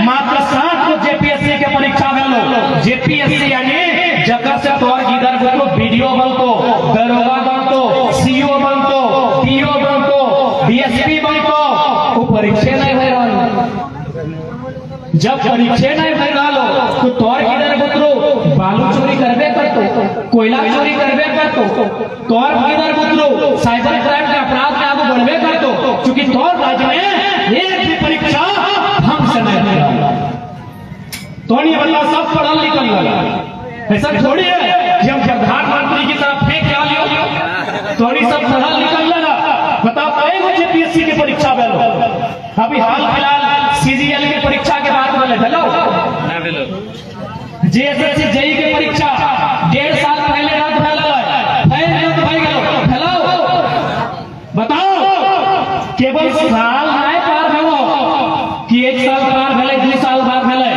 मात्र 7 को जेपीएससी के परीक्षा में लो। जेपीएससी यानी जगह से तौर गिदर को वीडियो बनतो, दरोगा बनतो, सीओ बनतो, टीओ बनतो, डीएसपी बनतो, वो परीक्षा नहीं हो रहा। जब परीक्षा नहीं हो रहा तो तौर गिदर बुतरो बालू चोरी करबे करतो, कोयला चोरी करबे करतो, तौर गिदर बुतरो साइबर क्राइम के अपराध में आगे बढ़बे करतो, क्योंकि तौर राज्य में एक भी परीक्षा हम से नहीं हो रहा। तो नहीं बता सब पढ़ल लिखल वाला, ऐसा थोड़ी है कि हम प्रधानमंत्री की तरफ फेंक क्या लियो, थोड़ी सब पढ़ल लिखल लगा। बताओ कई गो जेपीएससी की परीक्षा में लो, अभी हाल फिलहाल सीजीएल की परीक्षा के बाद वाले भेलो, जेएसएससी जेई की परीक्षा 1.5 साल पहले रद्द भेलो, बताओ केवल साल नहीं पार भेलो कि 1 साल पार भेले, 2 साल पार भेले,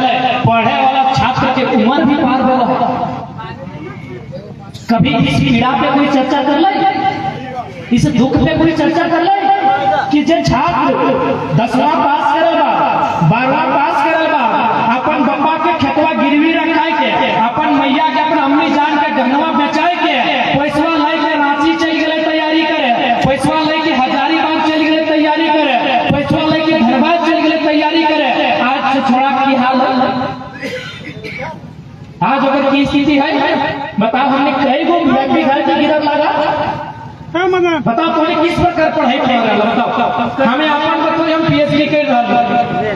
पढ़े वाला छात्र के उम्र भी पार भेलो। कभी इस पीड़ा पे कोई चर्चा कर ले, इस दुख पे कोई चर्चा कर ले कि जो छात्र 10वां पास करल बा, 12वां पास करल बा, अपन बप्पा के खेतवा गिरवी रखाई के, अपन मैया के, अपन अम्मी जान के गहनवा बेचाई के, पैसवा लाई के रांची चल गए तैयारी करे, पैसवा लाई के हजारीबाग चल गए तैयारी करे, पैसवा लाई के धनबाद चल गए तैयारी करे। आज से छोड़ा की हाल है, आज अगर की स्थिति है बताओ, हमने कई गो व्यक्ति घर की गिरफ्त लगा, बताओ तुम्हें किस प्रकार पढ़ाई कर रहा है, बताओ हमें अपन बताओ, हम पीएचडी कर रहा है,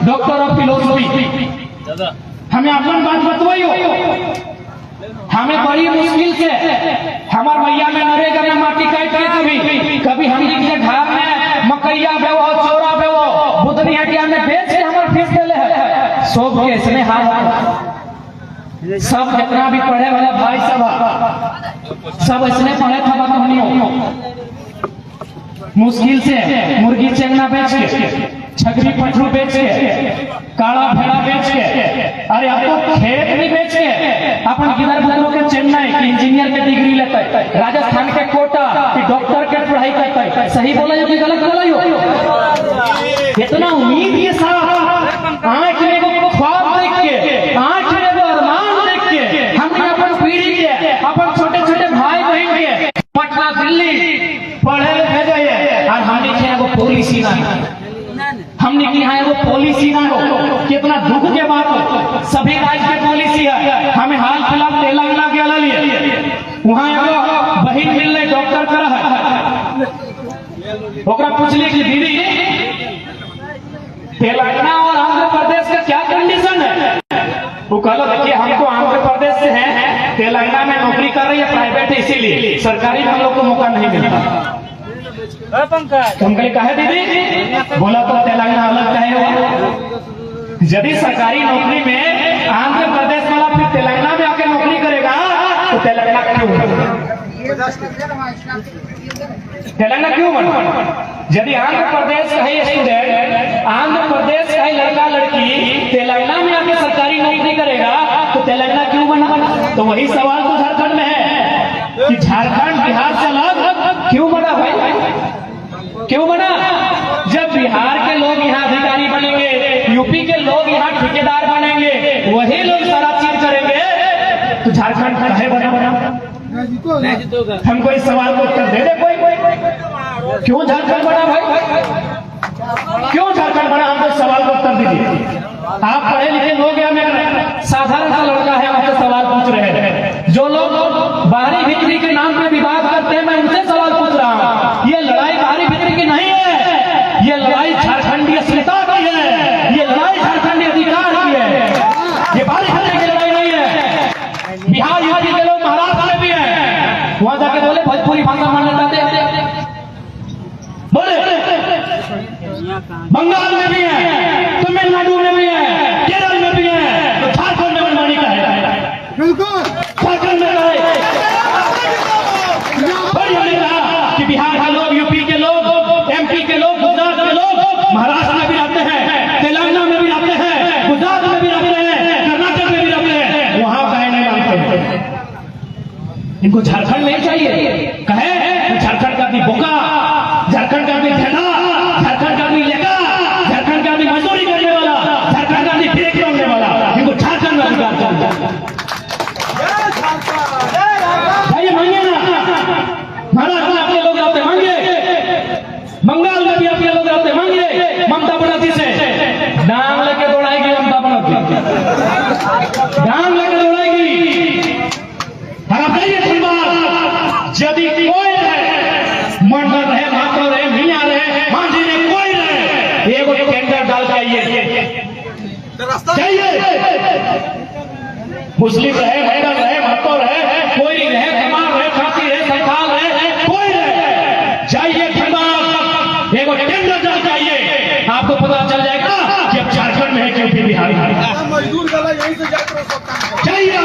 डॉक्टर ऑफ फिलोसफी, हमें अपन बात बतवाइयो। हमें बड़ी मुश्किल से हमार मैया में नरेगा में माटी काट के कभी हम के घर में मकैया बेवो, चोरा बेवो, बुधनी हटिया में बेच के हमारे फीस देले है। सब के इसने हाथ सब जितना भी पढ़े वाला भाई सब इसने पढ़े था बतौनियों, मुश्किल से मुर्गी चेंगना बेच के, छकरी पटरू बेच के, काला भेड़ा बेच के, अरे अब तो खेत भी बेच के अपन किधर बुतरों के चेन्नई की इंजीनियर के डिग्री लेते है, राजस्थान के कोटा की डॉक्टर के पढ़ाई करते है। सही बोला कि गलत बोला हो? इतना उम्मीद के साथ आंख में वो ख्वाब देख के, आंख में वो अरमान देख के हमने अपन पीढ़ी के, अपन छोटे छोटे भाई बहन के पटना दिल्ली पढ़े भेजे है, और हमने किया वो पॉलिसी ना, हमने किया है वो पॉलिसी ना हो। कितना दुख के बात हो, सभी राज्य की पॉलिसी है। हमें हाल फिलहाल तेलंगाना के अलग वहां एगो बहन मिल रही डॉक्टर कर है, ओकरा पूछली कि दीदी तेलंगाना और आंध्र प्रदेश का क्या कंडीशन है? वो कहलो देखिए हम तो आंध्र प्रदेश से हैं, तेलंगाना में नौकरी कर रही है, प्राइवेट है, इसीलिए सरकारी में हम लोग को मौका नहीं मिलता। पंकज तुम कहे कहे दीदी बोला तो तेलंगाना अलग कहे हुआ। यदि सरकारी नौकरी में आंध्र प्रदेश वाला फिर तेलंगाना में आके नौकरी करेगा तो तेलंगाना क्यों बना? तेलंगाना क्यों बना? यदि आंध्र प्रदेश का ही स्टूडेंट, आंध्र प्रदेश का ही लड़का लड़की तेलंगाना में आके सरकारी नौकरी करेगा तो तेलंगाना क्यों बना? तो वही सवाल तो झारखंड में है कि झारखंड बिहार से अलग क्यों बना भाई? क्यों बना? जब बिहार के लोग यहाँ अधिकारी बनेंगे, यूपी के लोग यहाँ ठेकेदार बनेंगे, वही लोग सारा चीज करेंगे, तो झारखंड काहे बना? हमको इस सवाल को उत्तर दे दे कोई। क्यों झारखंड बना भाई? क्यों झारखंड बना? हमको इस सवाल को उत्तर दीजिए। आप पढ़े लिखे लोग या मैं साधारण सा लड़का है, आपसे सवाल पूछ रहे हैं। जो लोग बाहरी भीतरी के नाम पे विवाद करते हैं, मैं उनसे सवाल पूछ रहा हूँ। ये लड़ाई बाहरी भीतरी की नहीं है, ये लड़ाई झारखंडी अस्मिता की है, ये लड़ाई झारखंडी अधिकार की है। ये बाहरी भीतरी की लड़ाई नहीं है। बिहार यूपी के लोग महाराष्ट्र में भी है, वहां जाके बोले भोजपुरी भाषा मान्यता दे, बोले बंगाल में भी है, तमिलनाडु में भी है, केरल में भी है, तो झारखंड में मनमानी का है। बिल्कुल झारखंड में है। और हमने कहा कि बिहार के लोग, यूपी के लोग, एमपी के लोग, गुजरात के लोग महाराष्ट्र में भी रहते हैं, तेलंगाना में भी रहते हैं, गुजरात में भी रहते हैं, कर्नाटक में भी रहते हैं, वहां कहे नहीं रहते। इनको झारखंड नहीं चाहिए। कहे झारखंड का भी बोका, झारखंड का भी ठेला, झारखंड का भी लेगा, झारखंड का भी मजदूरी करने वाला, झारखंड का भी फेंक होने वाला, इनको झारखंड में अधिकार चाहिए। मांगे ना, महाराष्ट्र में अपने लोग आते मांगे, बंगाल में भी अपने लोग आते मांगे। ममता बनर्जी से डांग लेके दौड़ाएगी, ममता बनर्जी डांग लेके दौड़ाएगी। और आप जाइए धनबाद, यदि कोई रहे, मंडल रहे, मातो रहे, मियाँ रहे, मांझी ने कोई रहे, एगो टेंडर डाल के आइए, मुस्लिम रहे, मंडल रहे, मातो रहे, कोई रहे, कमाल रहे, खाती रहे, संथाल रहे, कोई रहे, जाइए धनबाद, एगो टेंडर डाल के आइए, आपको पता चल जाएगा कि अब झारखंड में है कि यूपी बिहार में। मजदूर वाला यहीं से जाकर जाइए,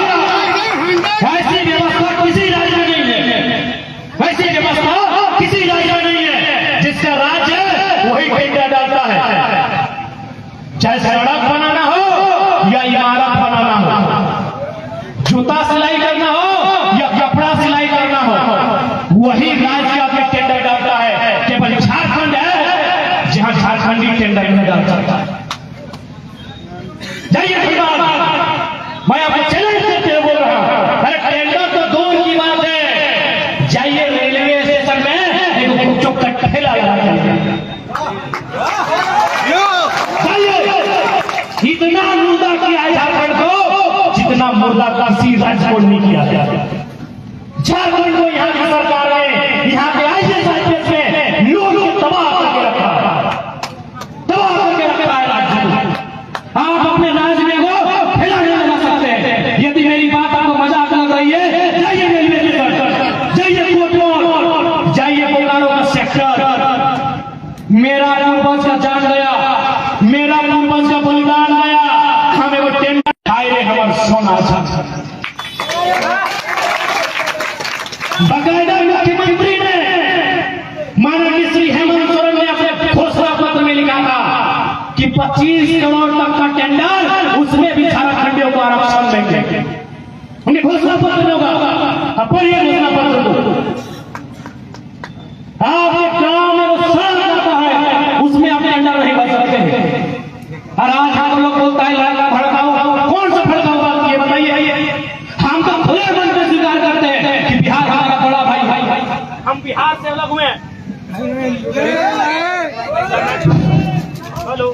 ऐसी व्यवस्था किसी राज्य में नहीं है, ऐसी व्यवस्था किसी राज्य में नहीं है। जिसका राज्य है वही टेंडर डालता है, चाहे सड़क बनाना हो या इमारत बनाना हो, जूता सिलाई करना हो या कपड़ा सिलाई करना हो, वही राज्य आपके टेंडर डालता है। केवल झारखंड है जहां झारखंडी टेंडर नहीं डाल सकता। जाइए धन्यवाद, मैं आपको चैलेंज करते हुए बोल रहा हूं, अरे टेंडर तो दूर की बात है, जाइए रेलवे स्टेशन में एक चुप का ठेला लगा जाइए, इतना मुर्दा किया है झारखंड को जितना मुर्दा काशी राज्य को नहीं किया गया। झारखंड को यहाँ की सरकार ने, यहाँ के IAS में लोग तबाह करके रखा है, तबाह करके रखा है राज्य को। आप अपने राज्य में वो फैला नहीं लगा सकते हैं। यदि मेरी बात आपको मजाक लग रही है, जाइए रेलवे स्टेशन, जाइए कोटरोड, जाइए बोकारो का सेक्टर। मेरा पूर्वज का जान गया, मेरा पूर्वज का बलिदान गया, हमें वो टेंडर खाए रे हमारे सोना था। बकायदा मुख्यमंत्री ने, माननीय श्री हेमंत सोरेन ने अपने घोषणा पत्र में लिखा था कि 25 करोड़ तक का टेंडर, उसमें भी झारखंडियों को आरक्षण देंगे। उनके घोषणा पत्र में होगा, पढ़िए घोषणा पत्र को। आपके गांव में वो सड़क जाता है, उसमें आप टेंडर नहीं कर सकते। और आज हम लोग बोलता है लड़का भड़काओ, कौन सा भड़काओ बात ये बताइए। हम तो खुले मन से स्वीकार करते हैं कि बिहार हमारा बड़ा भाई, हम बिहार से अलग हुए। हेलो,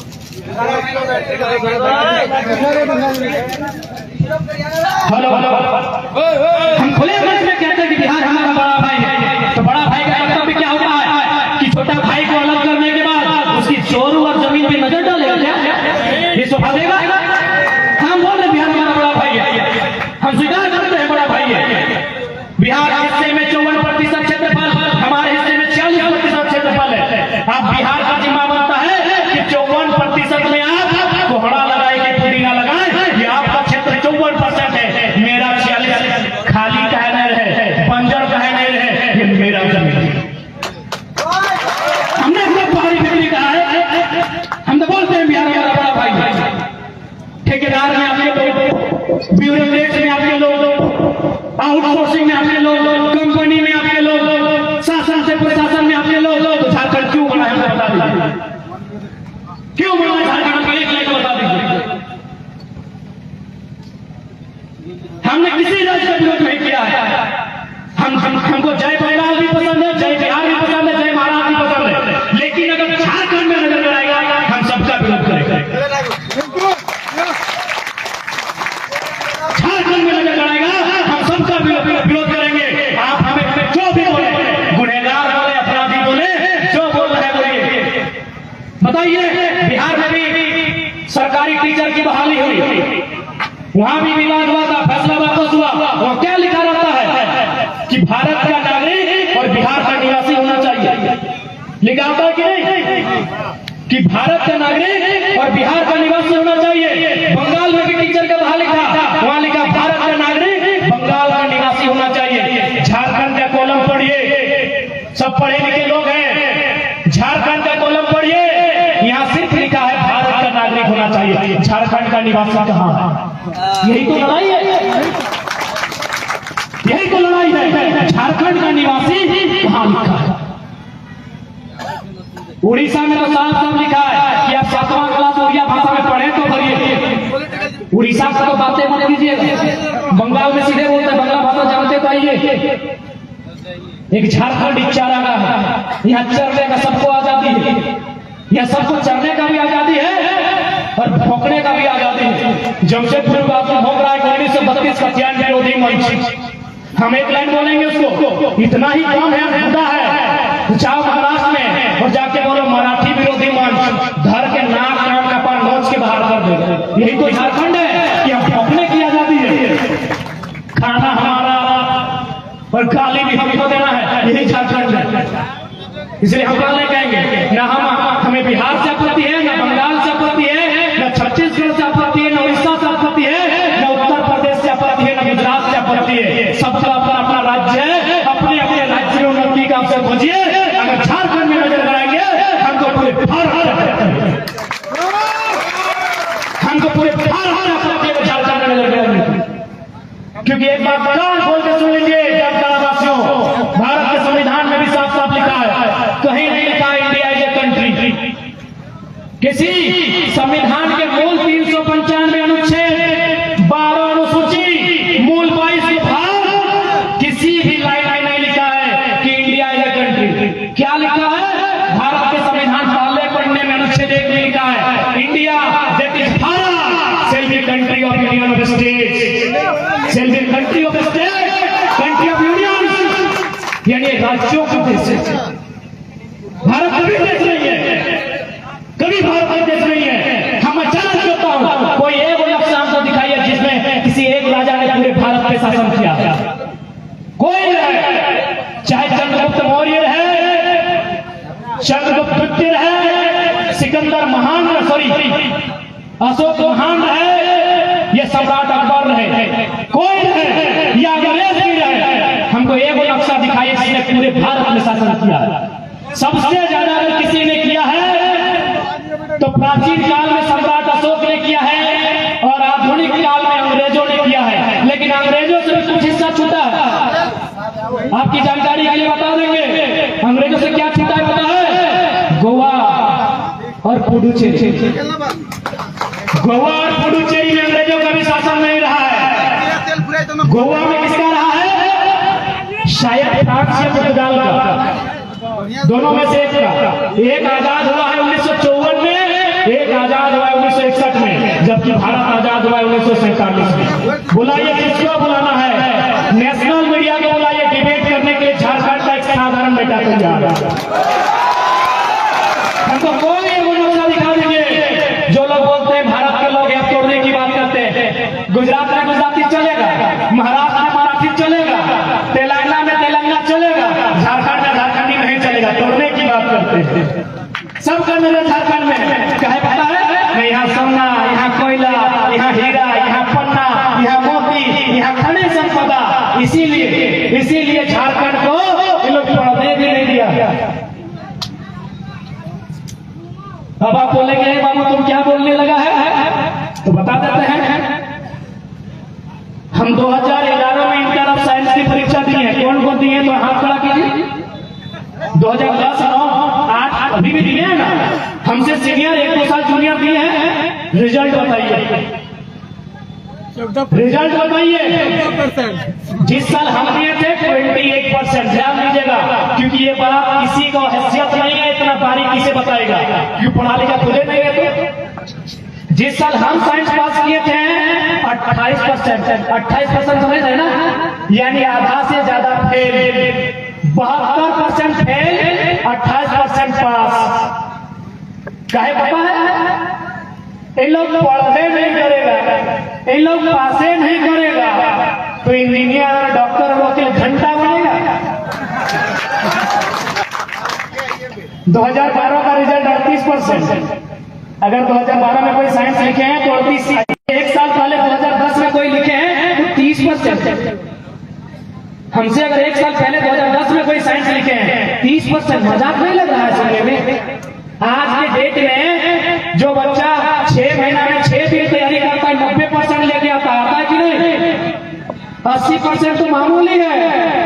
हम खुले मन में कहते हैं कि बिहार हमारा बड़ा भाई है। तो बड़ा भाई का कर्तव्य क्या होता है कि छोटा भाई को अलग करने के बाद उसकी चोरू और जमीन पे नजर डालेगा क्या? ये शोभा देगा? हम बोल रहे बिहार हमारा बड़ा भाई है, हम स्वीकार करते हैं बड़ा भाई है। बिहार हिस्से में 54% क्षेत्रफल, हमारे हिस्से में 40% क्षेत्रफल है। अब बिहार का जिम्मा बनता है कि 54% में आप कोहड़ा लगाए कि पुदीना लगाए। ये आपका क्षेत्र 54% है, मेरा 46। खाली कहे नहीं रहे, बंजर कहे नहीं रहे, ये मेरा जमीन है। हमने अपने पहाड़ी बिजली कहा है, हम तो बोलते हैं बिहार हमारा बड़ा भाई है। ठेकेदार में आपके लोग, ब्यूरोक्रेट में आपके लोग, आउटसोर्सिंग में आपके लोग, कंपनी में आपके लोग, शासन से प्रशासन में आपके लोग। तो झारखंड क्यों बना है बता दीजिए, क्यों बना है झारखंड का एक लाइन बता दीजिए। हमने किसी राज्य का विरोध नहीं किया है। हमको जय बंगाल भी पसंद है, जय बिहार भी पसंद है, जय महाराष्ट्र भी पसंद है, लेकिन अगर झारखंड में नजर आएगा हम सबका विरोध करेंगे। झारखंड में नजर आएगा हम सबका विरोध करेंगे। आप हमें जो भी बोले, गुनहगार बोले, अपराधी बोले, जो बोल रहे बोलिए। बताइए, बिहार में भी सरकारी टीचर की बहाली हुई, वहां भी विवाद हुआ था, फैसला वापस हुआ। वहां क्या लिखा रहता है कि भारत का नागरिक और बिहार का निवासी होना चाहिए। लिखा होता है कि नहीं कि भारत का नागरिक और बिहार का निवासी होना चाहिए। बंगाल में भी टीचर का बहाली था, वहां लिखा भारत का नागरिक, बंगाल का निवासी होना चाहिए। झारखंड का कॉलम पढ़िए, सब पढ़े लिखे लोग हैं, झारखंड का कॉलम पढ़िए, यहाँ सिर्फ लिखा है भारत का नागरिक होना चाहिए। झारखंड का निवासी कहाँ है? यही तो लड़ाई है, यही तो लड़ाई है। झारखंड का निवासी कहाँ लिखा है? उड़ीसा में तो साफ साफ लिखा है कि आप 7वां क्लास उड़िया भाषा में पढ़े तो पढ़िए। उड़ीसा का तो बातें मत कीजिए, बंगाल में सीधे बोलते हैं, बंगला भाषा जानते तो आइए। एक झारखंड इच्छा रहा है, यहाँ चरने का सबको आजादी है, यहाँ सबको चरने का भी आजादी है और भोंकने का भी आजादी है। जमशेदपुर बात में भोंक रहा है 1932 का ज्ञान विरोधी मंच। हम एक लाइन बोलेंगे उसको, इतना ही कम है, मुद्दा है। जाओ महाराष्ट्र में और जाके बोलो मराठी विरोधी मंच, धर के नाक कान का पान नोच के बाहर कर देगा। यही तो झारखंड है कि हम भोंकने की आजादी है, खाना हमारा और गाली भी हमको देना है। यही झारखंड है। इसलिए हम नहीं कहेंगे ना हमें बिहार से आपत्ति है, ना बंगाल से आपत्ति है, ना छत्तीसगढ़ से आपत्ति है, ना उड़ीसा से आपत्ति है, ना उत्तर प्रदेश से आपत्ति है, ना गुजरात से आपत्ति है। सबका अपना अपना राज्य है, अपने अपने राज्य में उन्नति का अवसर खोजिए। अगर झारखंड में नजर लगाएंगे हमको पूरे झारखंड में नजर लगाएंगे। क्योंकि एक बात कान खोल के सुन लीजिए वासियों, भारत के संविधान में भी साफ साफ लिखा है, कहीं नहीं लिखा इंडिया इज ए कंट्री। किसी संविधान के मूल 395 अनुच्छेद, 12 अनुसूची, मूल 22 भाग, किसी भी लाइन में नहीं लिखा है कि इंडिया इज ए कंट्री। क्या लिखा है? भारत के संविधान पहले पढ़ने में अनुच्छेद 1 में लिखा है, India that is Bharat shall be country of union of states, shall be country of states, country of union, यानी राज्यों का देश है। भारत कभी देश नहीं है, कभी भारत का देश नहीं है। हम चैलेंज करता हूं, कोई एक नक्शा हमको दिखाइए जिसमें किसी एक राजा ने पूरे भारत पे शासन किया। कोई है, चाहे चंद्रगुप्त मौर्य रहे, चंद्रगुप्त द्वितीय रहे, सिकंदर महान, सॉरी अशोक महान रहे, ये सम्राट अकबर रहे, कोई रहे या अंग्रेज भी रहे, हमको एक नक्शा दिखाइए जिसने पूरे भारत में शासन किया है। सबसे ज्यादा अगर किसी ने किया है तो प्राचीन काल में सम्राट अशोक ने किया है और आधुनिक काल में अंग्रेजों ने किया है। लेकिन अंग्रेजों से भी कुछ हिस्सा छूटा है, आपकी जानकारी के लिए बता देंगे। अंग्रेजों से क्या छूटा है पता है? गोवा और पुडुचेरी। गोवा और पुडुचेरी में अंग्रेजों का भी शासन नहीं रहा है। गोवा में किसका रहा है? शायद फ्रांस या पुर्तगाल का, दोनों में से एक का। एक आजाद हुआ है 1954 में, एक आजाद हुआ है 1961 में, जबकि भारत आजाद हुआ है 1947 में। बुलाइए, किसको बुलाना है? नेशनल मीडिया को बुलाइए, डिबेट करने के लिए झारखंड का एक साधारण बेटा तैयार है। हमको कोई नक्शा दिखा दीजिए। जो लोग बोलते हैं भारत के लोग तोड़ने की बात करते हैं, गुजरात में गुजराती चलेगा, महाराष्ट्र में मराठी मराठी चलेगा, तेलंगाना में तेलंगाना चलेगा, झारखंड में झारखंडी नहीं चलेगा। तोड़ने की बात करते हैं। सब कर मेरे झारखंड में कहे पता है मैं यहाँ सोना, यहाँ कोयला, यहाँ हीरा, यहाँ पन्ना, यहाँ मोती, यहाँ खनिज संपदा। इसीलिए झारखंड को ये लोग पढ़ने भी नहीं दिया। अब आप बोलेंगे बाबू तुम क्या बोलने लगा है, तो बता देते हैं। हम 2011 में इंटर ऑफ साइंस की परीक्षा दी है। कौन कौन दिए तो हाथ खड़ा कीजिए। 2010, 9, 8 अभी भी दिए हैं ना। हमसे सीनियर 1-2 साल जूनियर दिए हैं। रिजल्ट बताइए, रिजल्ट बताइए। जिस साल हम दिए थे 28%। ध्यान दीजिएगा, क्योंकि ये बात किसी को हैसियत नहीं है इतना बारीकी से बताएगा, क्यों पढ़ा लिखा खुदे नहीं है। तो जिस साल हम साइंस पास किए थे 28%। 28% समझ रहे ना, यानी आधा से ज्यादा फेल। 72% फेल, 28% पास। काहे पता है? इन लोग पढ़े नहीं करेगा, इन लोग पासे नहीं करेगा तो इंजीनियर, डॉक्टर, वकील घंटा बनेगा। 2012 का रिजल्ट 38%। अगर 2012 में कोई साइंस लिखे हैं तो 38। एक साल पहले 2010 में कोई लिखे हैं तो 30%। हमसे अगर एक साल पहले 2010 में कोई साइंस लिखे हैं 30%। मजाक नहीं लग रहा है सुनने में? आज के डेट में जो बच्चा 6 महीना में 6 दिन तैयारी करता है 90% लेके आता है कि नहीं? 80% तो मामूली है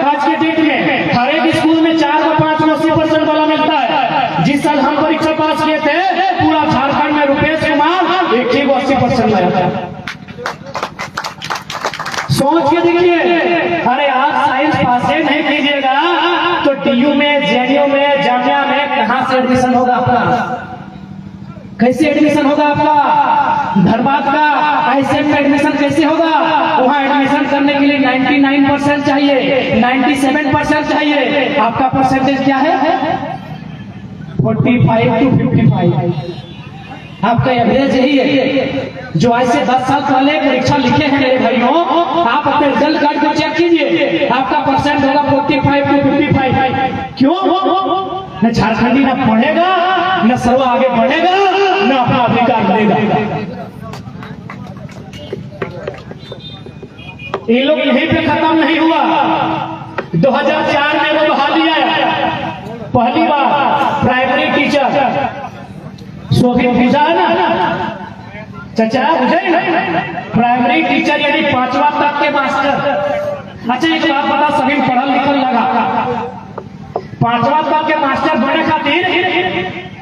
आज के डेट में। हर एक स्कूल में 4 और 5 में 80% वाला मिलता है। जिस साल हम परीक्षा पास किए थे पूरा झारखंड में रुपेश कुमार एक ही 80% लाया था। सोच के देखिए। अरे आज साइंस पास नहीं कीजिएगा तो DU में, JNU में, जामिया में कहां से एडमिशन होगा आपका? कैसे एडमिशन होगा आपका? धनबाद का ISET में एडमिशन कैसे होगा? वहां एडमिशन करने के लिए 99% चाहिए, 97% चाहिए। आपका परसेंटेज क्या है? 45 to 55। आपका एवरेज यही है। जो आज से 10 साल पहले परीक्षा लिखे हैं मेरे भाइयों, आप अपने रिजल्ट कार्ड को चेक कीजिए, आपका परसेंट होगा 45 to 55। क्यों? न झारखंडी न पढ़ेगा, न सर्व आगे बढ़ेगा, न अपना अधिकार लेगा। ये लोग यहीं पे खत्म नहीं हुआ। 2004 में वो बहाली आया, पहली बार प्राइमरी टीचर शोभित पूजा है ना चाचा, बुझे ना? प्राइमरी टीचर यानी 5वां तक के मास्टर। अच्छा एक बात बता, सभी पढ़ल लिखल लगा 5वां तक के मास्टर बने खातिर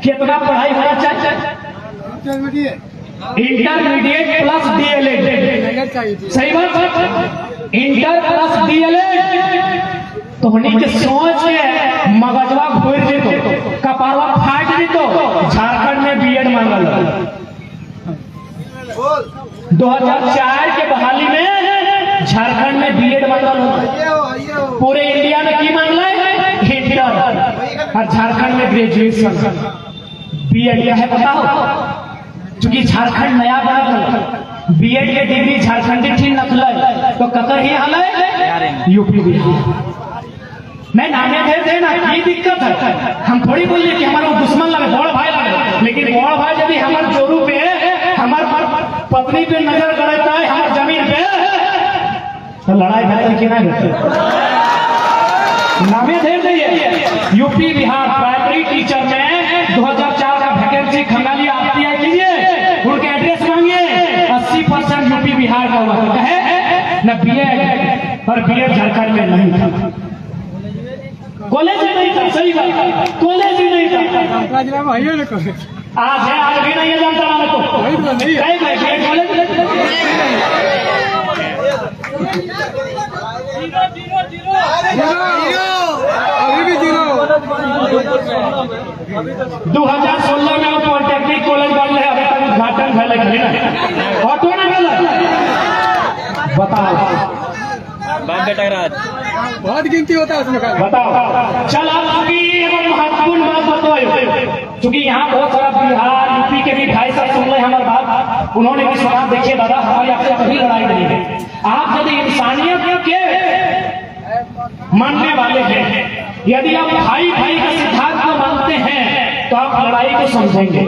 कितना पढ़ाई होना चाहिए? Intermediate plus DLED। सही बात, इंटर प्लस DLED। तो होनी के सोच के मगजवा घोर देतो, कपारवा फाट देतो। झारखंड में BEd मांगल 2004 के बहाली में झारखंड में BEd मांगल। पूरे इंडिया में की मांगल है? इंटर। और झारखंड में ग्रेजुएशन। BEd क्या है बताओ? क्योंकि झारखंड नया बना, BEd के डिग्री झारखंडी ठीक नखल तो कतर ही हल यूपी बिहार। मैं नामे दे देना की दिक्कत है। हम थोड़ी बोलिए कि हमारा दुश्मन लगे, बड़ भाई लगे, लेकिन बड़ भाई यदि हमारे जोरू पे, हमारे पत्नी पे नजर गड़ता है, हमारे जमीन पे, तो लड़ाई बेहतर की नहीं। नामे दे दिए। यूपी बिहार प्राइमरी टीचर में 2004 का वैकेंसी खंगाली आती है कीजिए, उनके एड्रेस मांगिए। 80% यूपी बिहार का हुआ है न BEd, और BEd झारखंड में नहीं था। कॉलेज ही नहीं था। सही बात, कॉलेज ही नहीं था। आज है, आज भी नहीं है, जानता ना मैं तो कॉलेज अभी भी 2016 में पॉलिटेक्निक कॉलेज बन है, अभी तक उद्घाटन भले ऑटो ना मिला। बताओ बाप बेटा राज बहुत गिनती होता है उसमें। बताओ चल आप महत्वपूर्ण बात बताओ, क्योंकि यहाँ बहुत सारा बिहार यूपी के भी भाई साहब सुन रहे हमारे बात। उन्होंने भी सुना, देखिए दादा हमारी आपसे कभी लड़ाई नहीं है। आप यदि इंसानियत के मानने वाले हैं। यदि आप भाई भाई का सिद्धांत को मानते हैं तो आप लड़ाई को समझेंगे।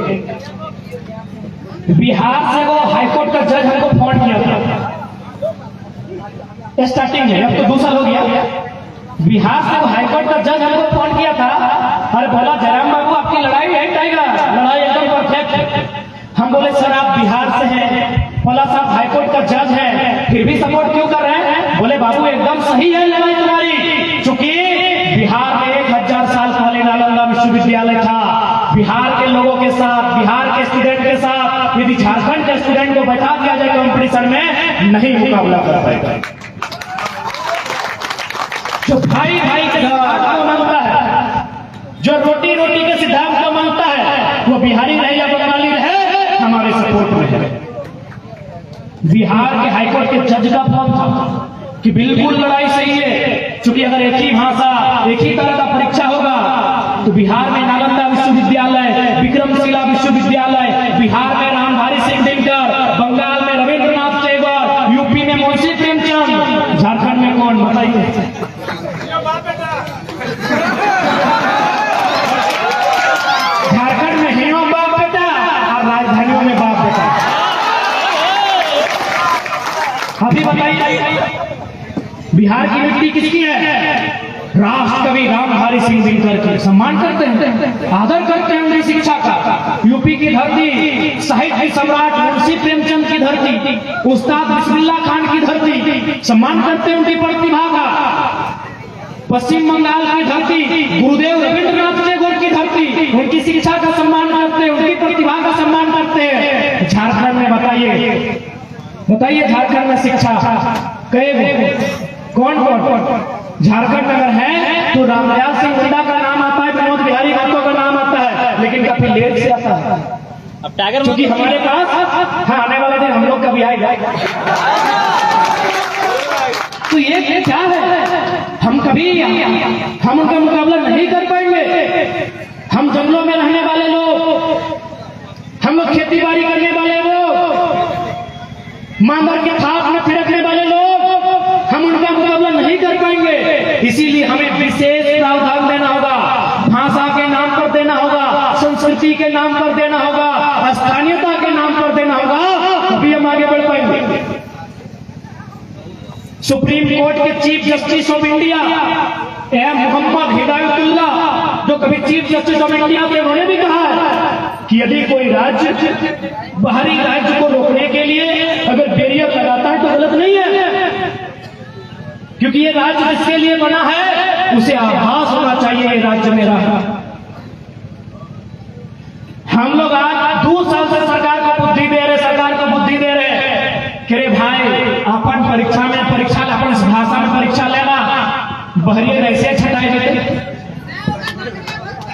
बिहार से वो हाईकोर्ट का जज हमको फोन किया था स्टार्टिंग में, अब तो 2 साल हो गया। बिहार से वो हाईकोर्ट का जज हमको फोन किया था और बोला जयराम बाबू आपकी लड़ाई है टाइगर, लड़ाई एकदम परफेक्ट। हम बोले सर आप बिहार से हैं, बोला साहब हाईकोर्ट का जज है फिर भी सपोर्ट क्यों कर रहे हैं? बोले बाबू एकदम सही है लड़ाई तुम्हारी, चूंकि बिहार में 1000 साल पहले नालंदा विश्वविद्यालय था। बिहार के लोगों के साथ, बिहार के स्टूडेंट के साथ यदि झारखंड के स्टूडेंट को बैठा दिया जाए कंपटीशन में नहीं मुकाबला कर पाएगा। जो भाई भाई के सिद्धांत को मानता है, जो रोटी रोटी के सिद्धांत को मानता है, वो बिहारी रहे या बंगाली रहे हमारे सपोर्ट में है। बिहार के हाईकोर्ट के जज का फोन था कि बिल्कुल लड़ाई सही है, क्योंकि अगर एक ही भाषा एक ही तरह का परीक्षा होगा तो बिहार में नालंदा विश्वविद्यालय, विक्रमशिला विश्वविद्यालय, बिहार में रामधारी सिंह दिनकर, बंगाल में रविंद्रनाथ टैगोर, यूपी में मुंशी प्रेमचंद, झारखंड में कौन बताइए? झारखंड में हियो बाप बेटा और राजधानियों में बाप बेटा। अभी बताइए बिहार की मिट्टी किसकी है? राष्ट्र कवि रामधारी सिंह दिनकर के सम्मान करते हैं, आदर करते हैं उनकी शिक्षा का। यूपी की धरती, साहित्य सम्राट मुंशी प्रेमचंद की धरती, उस्ताद बिस्मिल्लाह खान की धरती, सम्मान करते हैं उनकी प्रतिभा का। पश्चिम बंगाल की धरती, गुरुदेव रविंद्रनाथ टैगोर की धरती, उनकी शिक्षा का सम्मान करते हैं, उनकी प्रतिभा का सम्मान करते हैं। झारखंड में बताइए झारखंड में शिक्षा कौन झारखंड में अगर है तो रामदयाल सिंह हुड्डा का नाम आता है, विनोद बिहारी महतो का नाम आता है, लेकिन काफी लेट से आता है। अब टाइगर क्योंकि हमारे पास आने वाले दिन हम लोग का भी आएगा। तो ये क्या है? हम उनका मुकाबला नहीं कर पाएंगे। हम जंगलों में रहने वाले लोग, हम लोग खेती बाड़ी करने वाले लोग, मांगर के थाप में थिरकने वाले लोग, हम उनका मुकाबला नहीं कर पाएंगे। इसीलिए हमें विशेष प्रावधान देना होगा, भाषा के नाम पर देना होगा, संस्कृति के नाम पर देना होगा, स्थानीयता के नाम पर देना होगा, तभी हम आगे बढ़ पाएंगे। सुप्रीम कोर्ट के chief justice of India Mohammad Hidayatullah, जो कभी चीफ जस्टिस ऑफ इंडिया थे, उन्होंने भी कहा है कि यदि कोई राज्य बाहरी राज्य को रोकने के लिए अगर बैरियर लगाता है तो गलत नहीं है, क्योंकि ये राज्य जिसके लिए बना है उसे आभास होना चाहिए ये राज्य मेरा है। हम लोग आज 2 साल से सरकार को बुद्धि दे रहे कि रे भाई अपन परीक्षा अपन भाषा में परीक्षा लेना, बहरियर ऐसे छटाई देते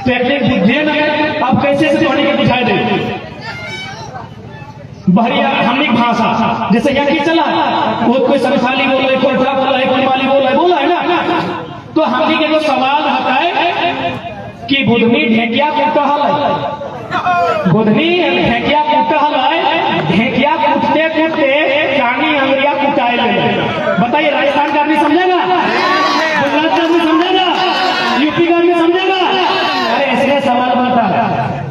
टेक्निक बुद्धि न अब कैसे से पढ़ने के दिखाई दे। बहरिया हमनी भाषा जैसे यहाँ की चला वो कोई संथाली बोल रहे, कोई बोला है, कोई माली बोला है ना, तो हमनी के सवाल रहता है कि बुधनी ढेकिया कुटहल है, बुधनी ढेकिया कुटहल है, ढेकिया कूटते कूटते कानी अंगरिया कुटाए ले। बताइए राजस्थान का आदमी समझेगा? गुजरात का आदमी समझेगा? यूपी का आदमी समझेगा? अरे इसलिए सवाल बनता है,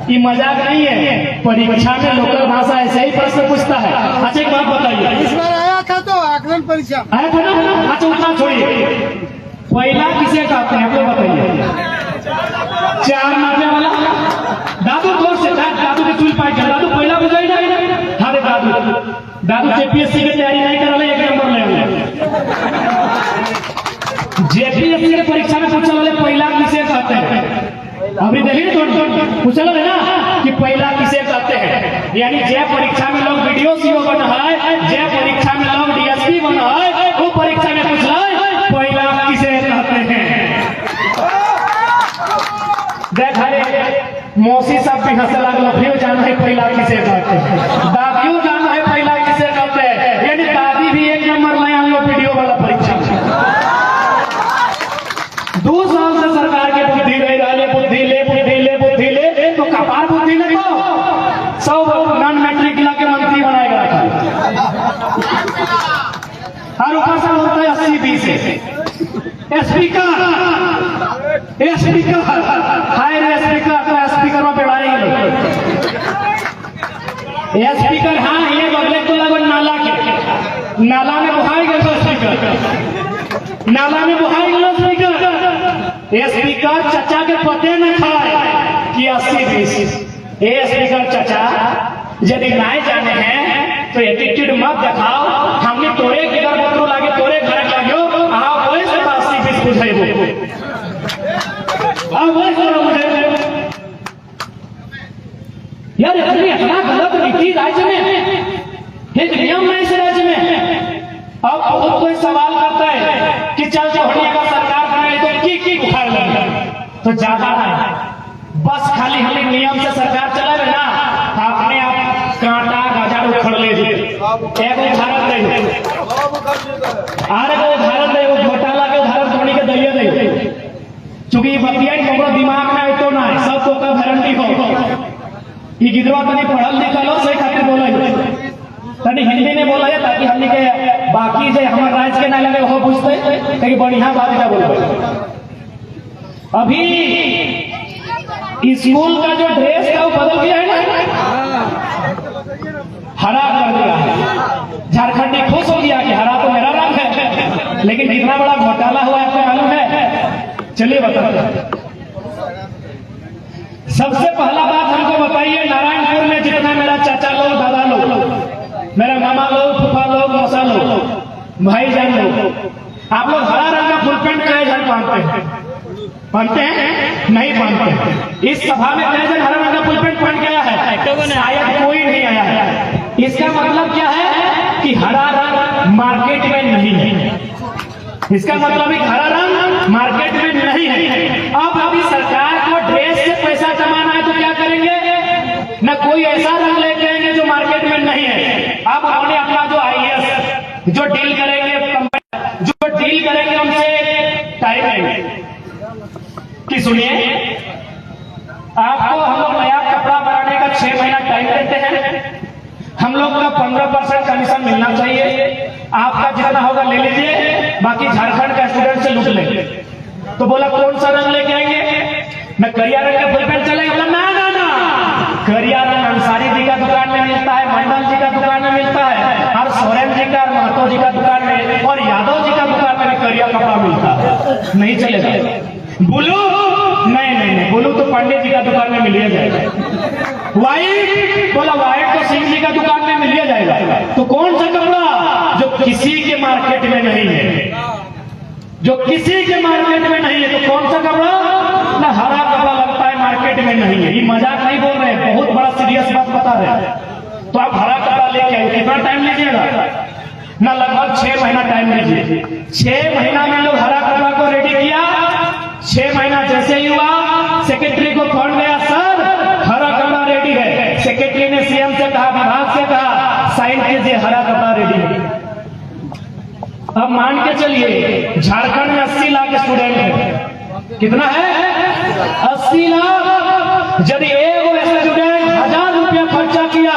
ये मजाक नहीं है। परीक्षा में लोकल भाषा ऐसे ही प्रश्न पूछता है। अच्छा एक बात बताइए, इस बार आया था तो आकलन परीक्षा आया था ना? अच्छा उतना छोड़िए, पहला किसे कहते हैं आप लोग बताइए? 4 मारने वाला दादू जोर से दादू के चूल पाई कर दादू पहला बुझाई ना। हाँ दादू जेपीएससी की तैयारी नहीं कर रहे, 1 नंबर ले जेपीएससी के परीक्षा में पूछने वाले पहला किसे कहते हैं? अभी देखिए पूछे है ना कि पहला किसे कहते हैं, यानी जे परीक्षा में लोग वीडियो सीओ बना है, जे परीक्षा में लोग डीएसपी बना है, वो परीक्षा में पूछ रहा है पहला किसे कहते हैं। देख मौसी सब भी हंसे लगल, फिर जाना है पहला किसे कहते हैं, दादियों जाना है पहला किसे कहते हैं, यानी दादी भी 1 नंबर ले आन लो वीडियो वाला परीक्षा में। 2 साल से सरकार के बुद्धि ले तो कपार बुद्धि ले तो सब नॉन मैट्रिक के मंत्री बनाएगा और ऊपर से होता है 80-20। स्पीकर हाय रे स्पीकर तो स्पीकर में बेड़ाई स्पीकर। हाँ ये बगले तो लगो नाला के नाला में बुहाई गए स्पीकर, नाला में बुहाई गए स्पीकर। स्पीकर चचा के पते न खाए कि 80-20। ए स्पीकर चचा यदि लाए जाने हैं तो एटीट्यूड मत दिखाओ, हमने तोरे किधर बतरो लागे तोरे घर लाग्यो आओ वही से 80-20 बुझाई आओ वही करो मुझे यार। इतनी इतना गलत नीति राज्य में, एक नियम है इस राज्य में। अब बहुत कोई सवाल करता है कि चल चौहड़िया का सरकार बनाए तो की उखाड़ लेंगे, तो ज्यादा नहीं, बस खाली हमें नियम से सरकार चलावे ना अपने आप कांटा गजार उखड़ ले। एक उदाहरण दे, आरे को उदाहरण दे, वो घोटाला के उदाहरण थोड़ी के दैये दे, चूंकि बतिया हमरो दिमाग में आए तो ना सब तो का गारंटी हो कि गिदवा तनी पढ़ल लिखल हो सही खातिर बोला तनी हिंदी में बोला है ताकि हमने के बाकी जे हमारे राज्य के ना लगे वो बुझते कहीं बढ़िया बात का बोल। अभी स्कूल का जो ड्रेस है वो बदल गया है ना, हरा कर दिया है। झारखंडी खुश हो गया कि हरा तो मेरा रंग है, लेकिन इतना बड़ा घोटाला हुआ है आपको मालूम है? चलिए बताते हैं। सबसे पहला बात हमको बताइए, नारायणपुर में जितना मेरा चाचा लोग, दादा लोग, मेरा मामा लोग, फूफा लोग, मौसा लोग, भाईजान लोग, आप लोग हरा रंग का फुल पैंट कई जन पहनते हैं? पहनते हैं? नहीं पहनते हैं। इस सभा में कई जन हरा रंग का फुल पैंट पहन गया है? शायद कोई नहीं आया है। इसका मतलब क्या है कि हरा रंग मार्केट में नहीं है। इसका मतलब हरा रंग मार्केट में नहीं है। अब अभी सरकार को ड्रेस से पैसा जमाना है तो क्या करेंगे? न कोई ऐसा रंग लेके आएंगे जो मार्केट में नहीं है। अब उन्होंने अपना जो IAS जो डील करेंगे उनसे टाइम लेंगे कि सुनिए आपको हम लोग नया कपड़ा बनाने का 6 महीना टाइम देते हैं, हम लोग का 15% कमीशन मिलना चाहिए, आपका जितना होगा ले लीजिए, बाकी झारखंड का स्टूडेंट से लूट लेंगे। तो बोला कौन सा रंग लेके आएंगे? मैं करिया रंग का फुल पैंट चलेगा? बोला ना ना ना, करिया रंग अंसारी जी का दुकान में मिलता है, मंडल जी का दुकान में मिलता है, और सोरेन जी का, महतो जी का दुकान में, और यादव जी का दुकान में भी करिया कपड़ा मिलता है। नहीं चलेगा। ब्लू नहीं, ब्लू तो पंडित जी का दुकान में मिलिए जाएगा। व्हाइट, बोला व्हाइट तो सिंह जी का दुकान में मिलिए जाएगा। तो कौन सा कपड़ा जो किसी के मार्केट में नहीं है, जो किसी के मार्केट में नहीं है, तो कौन सा कपड़ा? ना हरा कपड़ा लगता है मार्केट में नहीं है। ये मजाक नहीं बोल रहे हैं, बहुत बड़ा सीरियस बात बता रहे हैं। तो आप हरा कपड़ा लेके आइए, कितना टाइम लीजिएगा? ना लगभग 6 महीना टाइम लीजिए। 6 महीना में लोग हरा कपड़ा को रेडी किया। 6 महीना जैसे ही हुआ, सेक्रेटरी को फोन गया, सर हरा कपड़ा रेडी है। सेक्रेटरी ने CM से कहा, विभाग से कहा, साइन कीजिए, हरा कपड़ा रेडी है। अब मान के चलिए झारखंड में 80 लाख स्टूडेंट है। कितना है? 80 लाख। यदि एक स्टूडेंट 1000 रुपया खर्चा किया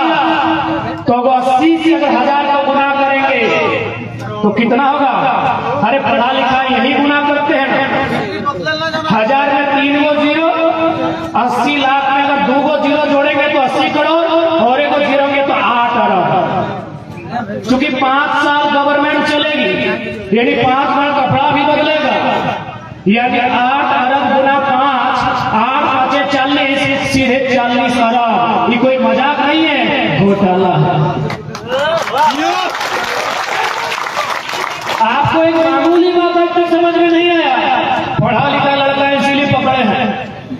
तो 80 से अगर 1000 को गुना करेंगे तो कितना होगा? अरे पढ़ा लिखा यही गुना करते हैं। 1000 में 3 गो जीरो, 80 लाख में अगर 2 गो जीरो जोड़ेंगे तो 80 करोड़, और 1 गो जीरोगे तो 8 अरब। क्योंकि 5 साल गवर्नमेंट चलेगी, यानी 5 बार कपड़ा भी बदलेगा, यानी 8 अरब गुना 5, 8 5 40, सीधे 40 अरब। ये कोई मजाक नहीं है, घोटाला है। आपको एक मामूली बात अब तक समझ में नहीं आया, पढ़ा लिखा लड़का है इसीलिए पकड़े हैं।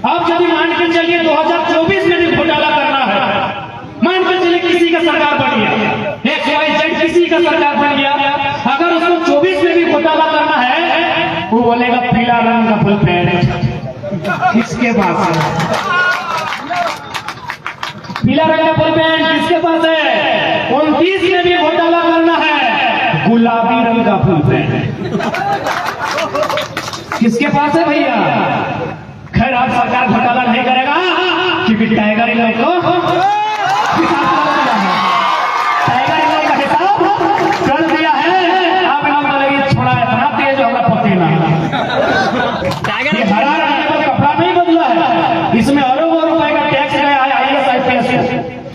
अब यदि मान के चलिए 2024 में भी घोटाला करना है, मान के चलिए किसी का सरकार बन गया, XYZ किसी का सरकार बन गया, अगर उसको 24 में भी घोटाला करना है, वो बोलेगा पीला रंग का फुल पैंट किसके पास है? पीला रंग का फुल पैंट किसके पास है? 29 में भी घोटाला करना है, गुलाबी रंग का फुल पैंट किसके पास है भैया? खैर आप सरकार घोटाला नहीं करेगा क्योंकि टाइगर इन लोग को टाइगर इन लोग का हिसाब कर दिया है। आप लोग बोलेंगे छोड़ा इतना तेज होगा पते ना,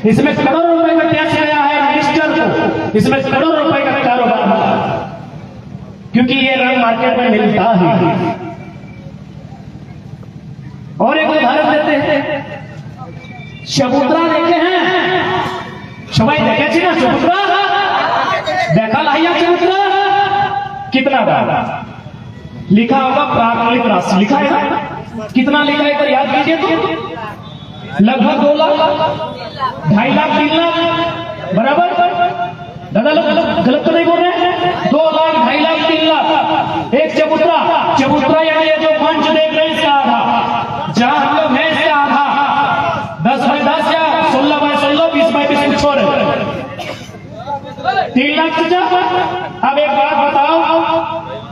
इसमें करोड़ों रुपए का टैक्स आया है मिनिस्टर को, इसमें करोड़ों रुपए का कारोबार हुआ, क्योंकि ये रंग मार्केट में मिलता है। और एक उदाहरण देते हैं, चबूतरा देखे हैं, सबाई देखे छी ना चबूतरा, देखा लाइया चबूतरा कितना बार लिखा होगा, प्रारंभिक राशि लिखा है, कितना लिखा है याद कीजिए तो, लगभग 2 लाख, 2.5 लाख, 3 लाख, बराबर दादा लोग गलत तो नहीं बोल रहे हैं, 2 लाख, 2.5 लाख, 3 लाख एक चबूतरा। चबूतरा यानी ये जो मंच देख रहे हैं इसका आधा, जहां हम लोग हैं इसका आधा, 10 बाय 10 या 16 बाय 16, 20 बाय 20 कुछ और है, 3 लाख की जगह। अब एक बात बताओ,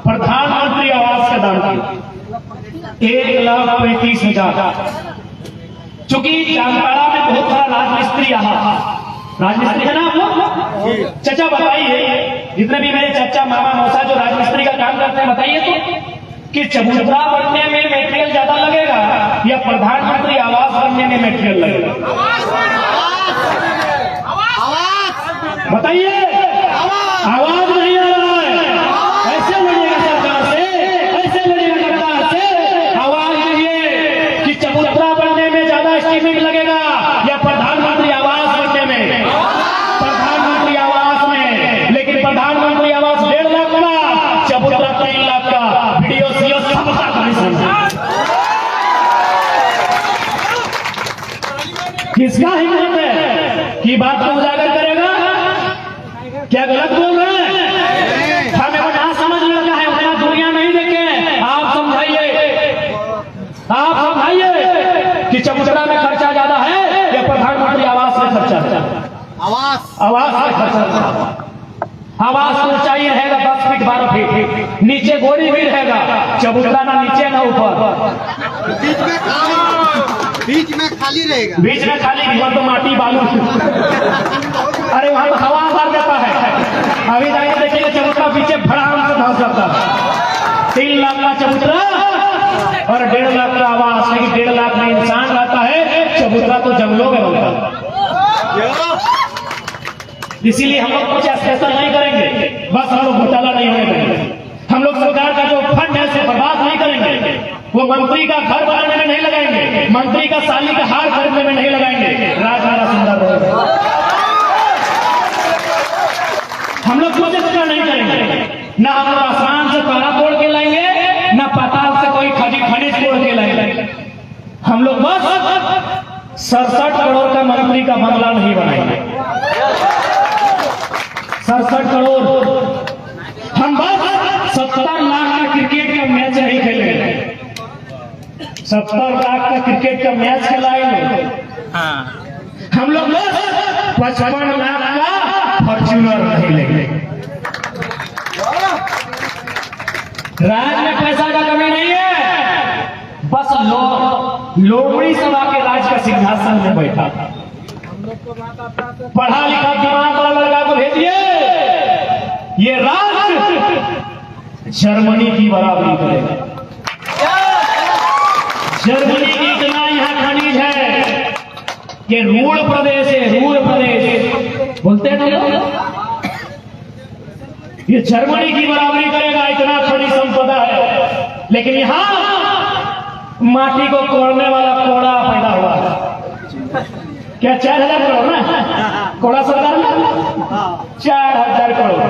प्रधानमंत्री आवास का दाम 1,35,000। चूंकि जामताड़ा में बहुत सारा राजमिस्त्री राजमिस्त्री है ना आप लोग, चाचा बताइए, जितने भी मेरे चाचा मामा मौसा जो राजमिस्त्री का काम करते हैं, बताइए तो कि चबूतरा बनने में मेटेरियल ज्यादा लगेगा या प्रधानमंत्री आवास बनने में मेटेरियल लगेगा? बताइए, आवाज नहीं आ रहा है, ऐसे लड़ेगा सरकार से, ऐसे लड़ेगा सरकार से। आवाज ये कि चबूतरा बनने में ज्यादा एस्टीमेट लगेगा या प्रधानमंत्री आवास बनने में? प्रधानमंत्री आवास में, लेकिन प्रधानमंत्री आवास 1.5 लाख का, चबूतरा 3 लाख का, वीडियो सीओ सबका किसका हिम्मत है कि बात को उजागर करेगा? क्या गलत बोल रहे हैं? हमें वो ना समझ लगा है, उतना दुनिया नहीं देखे। आप समझाइए, आप समझाइए कि चबूतरा में खर्चा ज्यादा है या प्रधानमंत्री आवास में खर्चा ज्यादा? आवास में खर्चा। आवास तो ऊंचाई रहेगा 10 फीट 12 फीट, नीचे गोरी भी रहेगा, चबूतरा ना नीचे ना ऊपर, बीच में खाली रहेगा, बीच में खाली, वहां तो माटी बालू, अरे वहां तो हवा भर जाता है। अभी जाके देखिए चबूतरा पीछे भड़ाम से धंस जाता है। 3 लाख का चबूतरा और 1.5 लाख का आवास, लेकिन 1.5 लाख में इंसान रहता है, चबूतरा तो जंगलों में होता है। इसीलिए हम लोग कुछ स्पेशल नहीं करेंगे, बस हम लोग घोटाला नहीं होने देंगे। हम लोग सरकार का जो फंड है उसे बर्बाद नहीं करेंगे, वो मंत्री का घर बनाने में नहीं लगाएंगे, मंत्री का साली का हार खरीदने में नहीं लगाएंगे, राज हमारा सुंदर रहेगा। हम लोग कुछ इसका नहीं करेंगे, ना हम लोग आसमान से तारा तोड़ के लाएंगे, ना पाताल से कोई खनिज तोड़ के लाएंगे। हम लोग बस 67 करोड़ का मंत्री का बंगला नहीं बनाएंगे, 67 करोड़। हम बस 70 लाख का क्रिकेट का मैच नहीं खेलेंगे, 70 लाख का क्रिकेट का मैच खेलाएंगे। हम लोग 55 लाख का फॉर्च्यूनर नहीं लेंगे। राज में पैसा का कमी नहीं है, बस लोमड़ी सभा के राज का सिंहासन में बैठा था। पढ़ा लिखा दिमाग वाला लड़का को भेजिए, ये राज जर्मनी की बराबरी करेगा। जर्मनी की इतना यहाँ खनिज है कि रूढ़ प्रदेश है, रूढ़ प्रदेश बोलते हैं ना, ये जर्मनी की बराबरी करेगा, इतना खनिज संपदा है। लेकिन यहाँ माटी को कोड़ने वाला कोड़ा पैदा हुआ है। क्या 4,000 करोड़ ना कोड़ा सरकार में, 4,000 करोड़।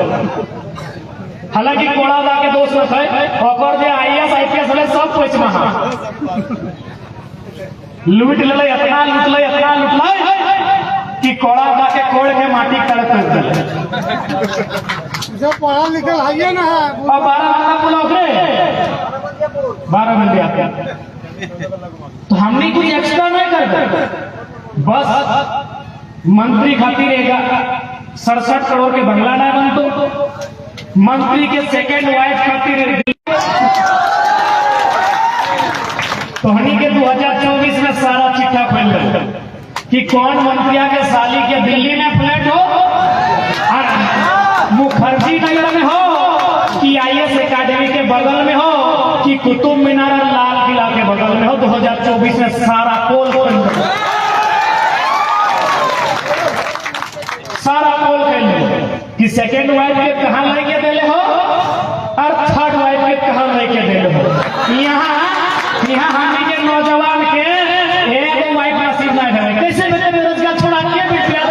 हालांकि कोड़ा ला के दोस्त है, और जो IAS IPS वाले सब पैसा लूट ले, इतना लूट ले, इतना लूट ले कि कोड़ा ला के कोड़ के माटी कड़क कर दे। जो पढ़ा लिखा है ना, और 12 घंटा पुलाव 12 घंटे आते, तो हमने कुछ एक्स्ट्रा नहीं करते, बस मंत्री खातिर 67 करोड़ के बंगला ना बनतो, मंत्री के सेकेंड वाइफ खातिर तो हनी के 2024 में सारा चिट्ठा फैल गया कि कौन मंत्रिया के साली के दिल्ली में फ्लैट हो, और मुखर्जी नगर में हो, कि IAS एकेडमी के बगल में हो, कि कुतुब मीनार और लाल किला के बगल में हो। 2024 में सारा पोल सारा बोल गए कि सेकेंड वाइफ के कहाँ लेके देले हो और थर्ड वाइफ के कहाँ लेके देले हो। यहाँ हमने के नौजवान के एक वाइफ नसीब ना है। कैसे बेटे बेरोजगार छोड़ा के बिटिया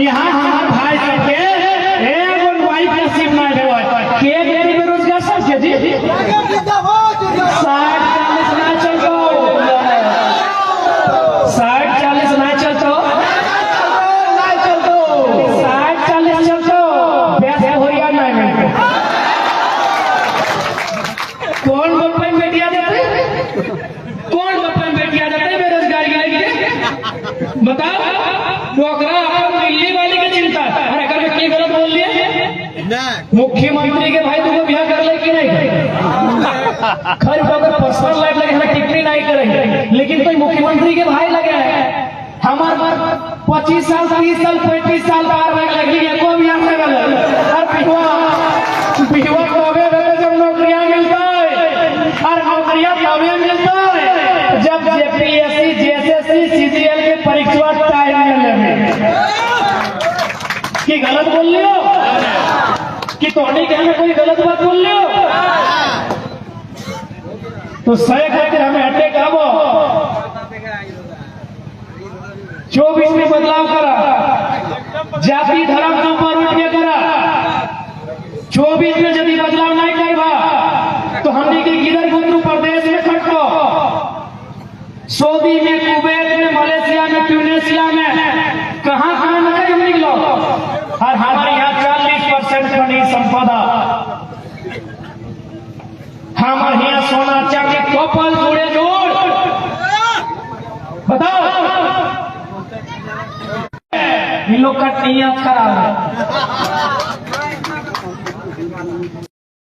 यहाँ हमारे भाई सबके एक वाइफ नसीब ना है। के बेरोजगार सबके जी 60-40 ना चलतो 60-40 ना चलतो 60-40 चलतो वैसे होरिया नहीं मिलते। कौन बप्पन बेटिया जाते कौन बप्पन बेटिया जाते बेरोजगारी लेके बताओ। डोकरा अपन दिल्ली वाली की चिंता अरे करके की गलत बोल लिए मुख्यमंत्री के भाई तुमको ब्याह कर ले कि नहीं खैर अगर पर्सनल लाइफ लगे हमें टिप्पणी नहीं करेंगे लेकिन कोई मुख्यमंत्री के भाई लगे हैं हमारे 25 साल 30 साल 35 साल पार में लगी है को भी आने वाला और बिहवा कबे जब नौकरियां मिलता है और नौकरियां कबे मिलता है जब जेपीएससी जेएसएससी सीजीएल के परीक्षा टाइम में लगे कि गलत बोल लियो कि तोड़ी कहने कोई गलत बात बोल लियो तो सही खातिर हमें अटैक आबो 24 में बदलाव करा जाति धर्म के ऊपर उठ के करा 24 में यदि बदलाव नहीं करवा तो हमने के किधर गुंजू प्रदेश में खटको सऊदी में कुवैत में मलेशिया में ट्यूनेशिया में कहां नहीं हम निकलो और हमारे यहाँ 40% खनिज संपदा हमारे यहाँ सोना चांदी कपल जोड़े जोड़ बताओ इन लोग का नियत खराब है।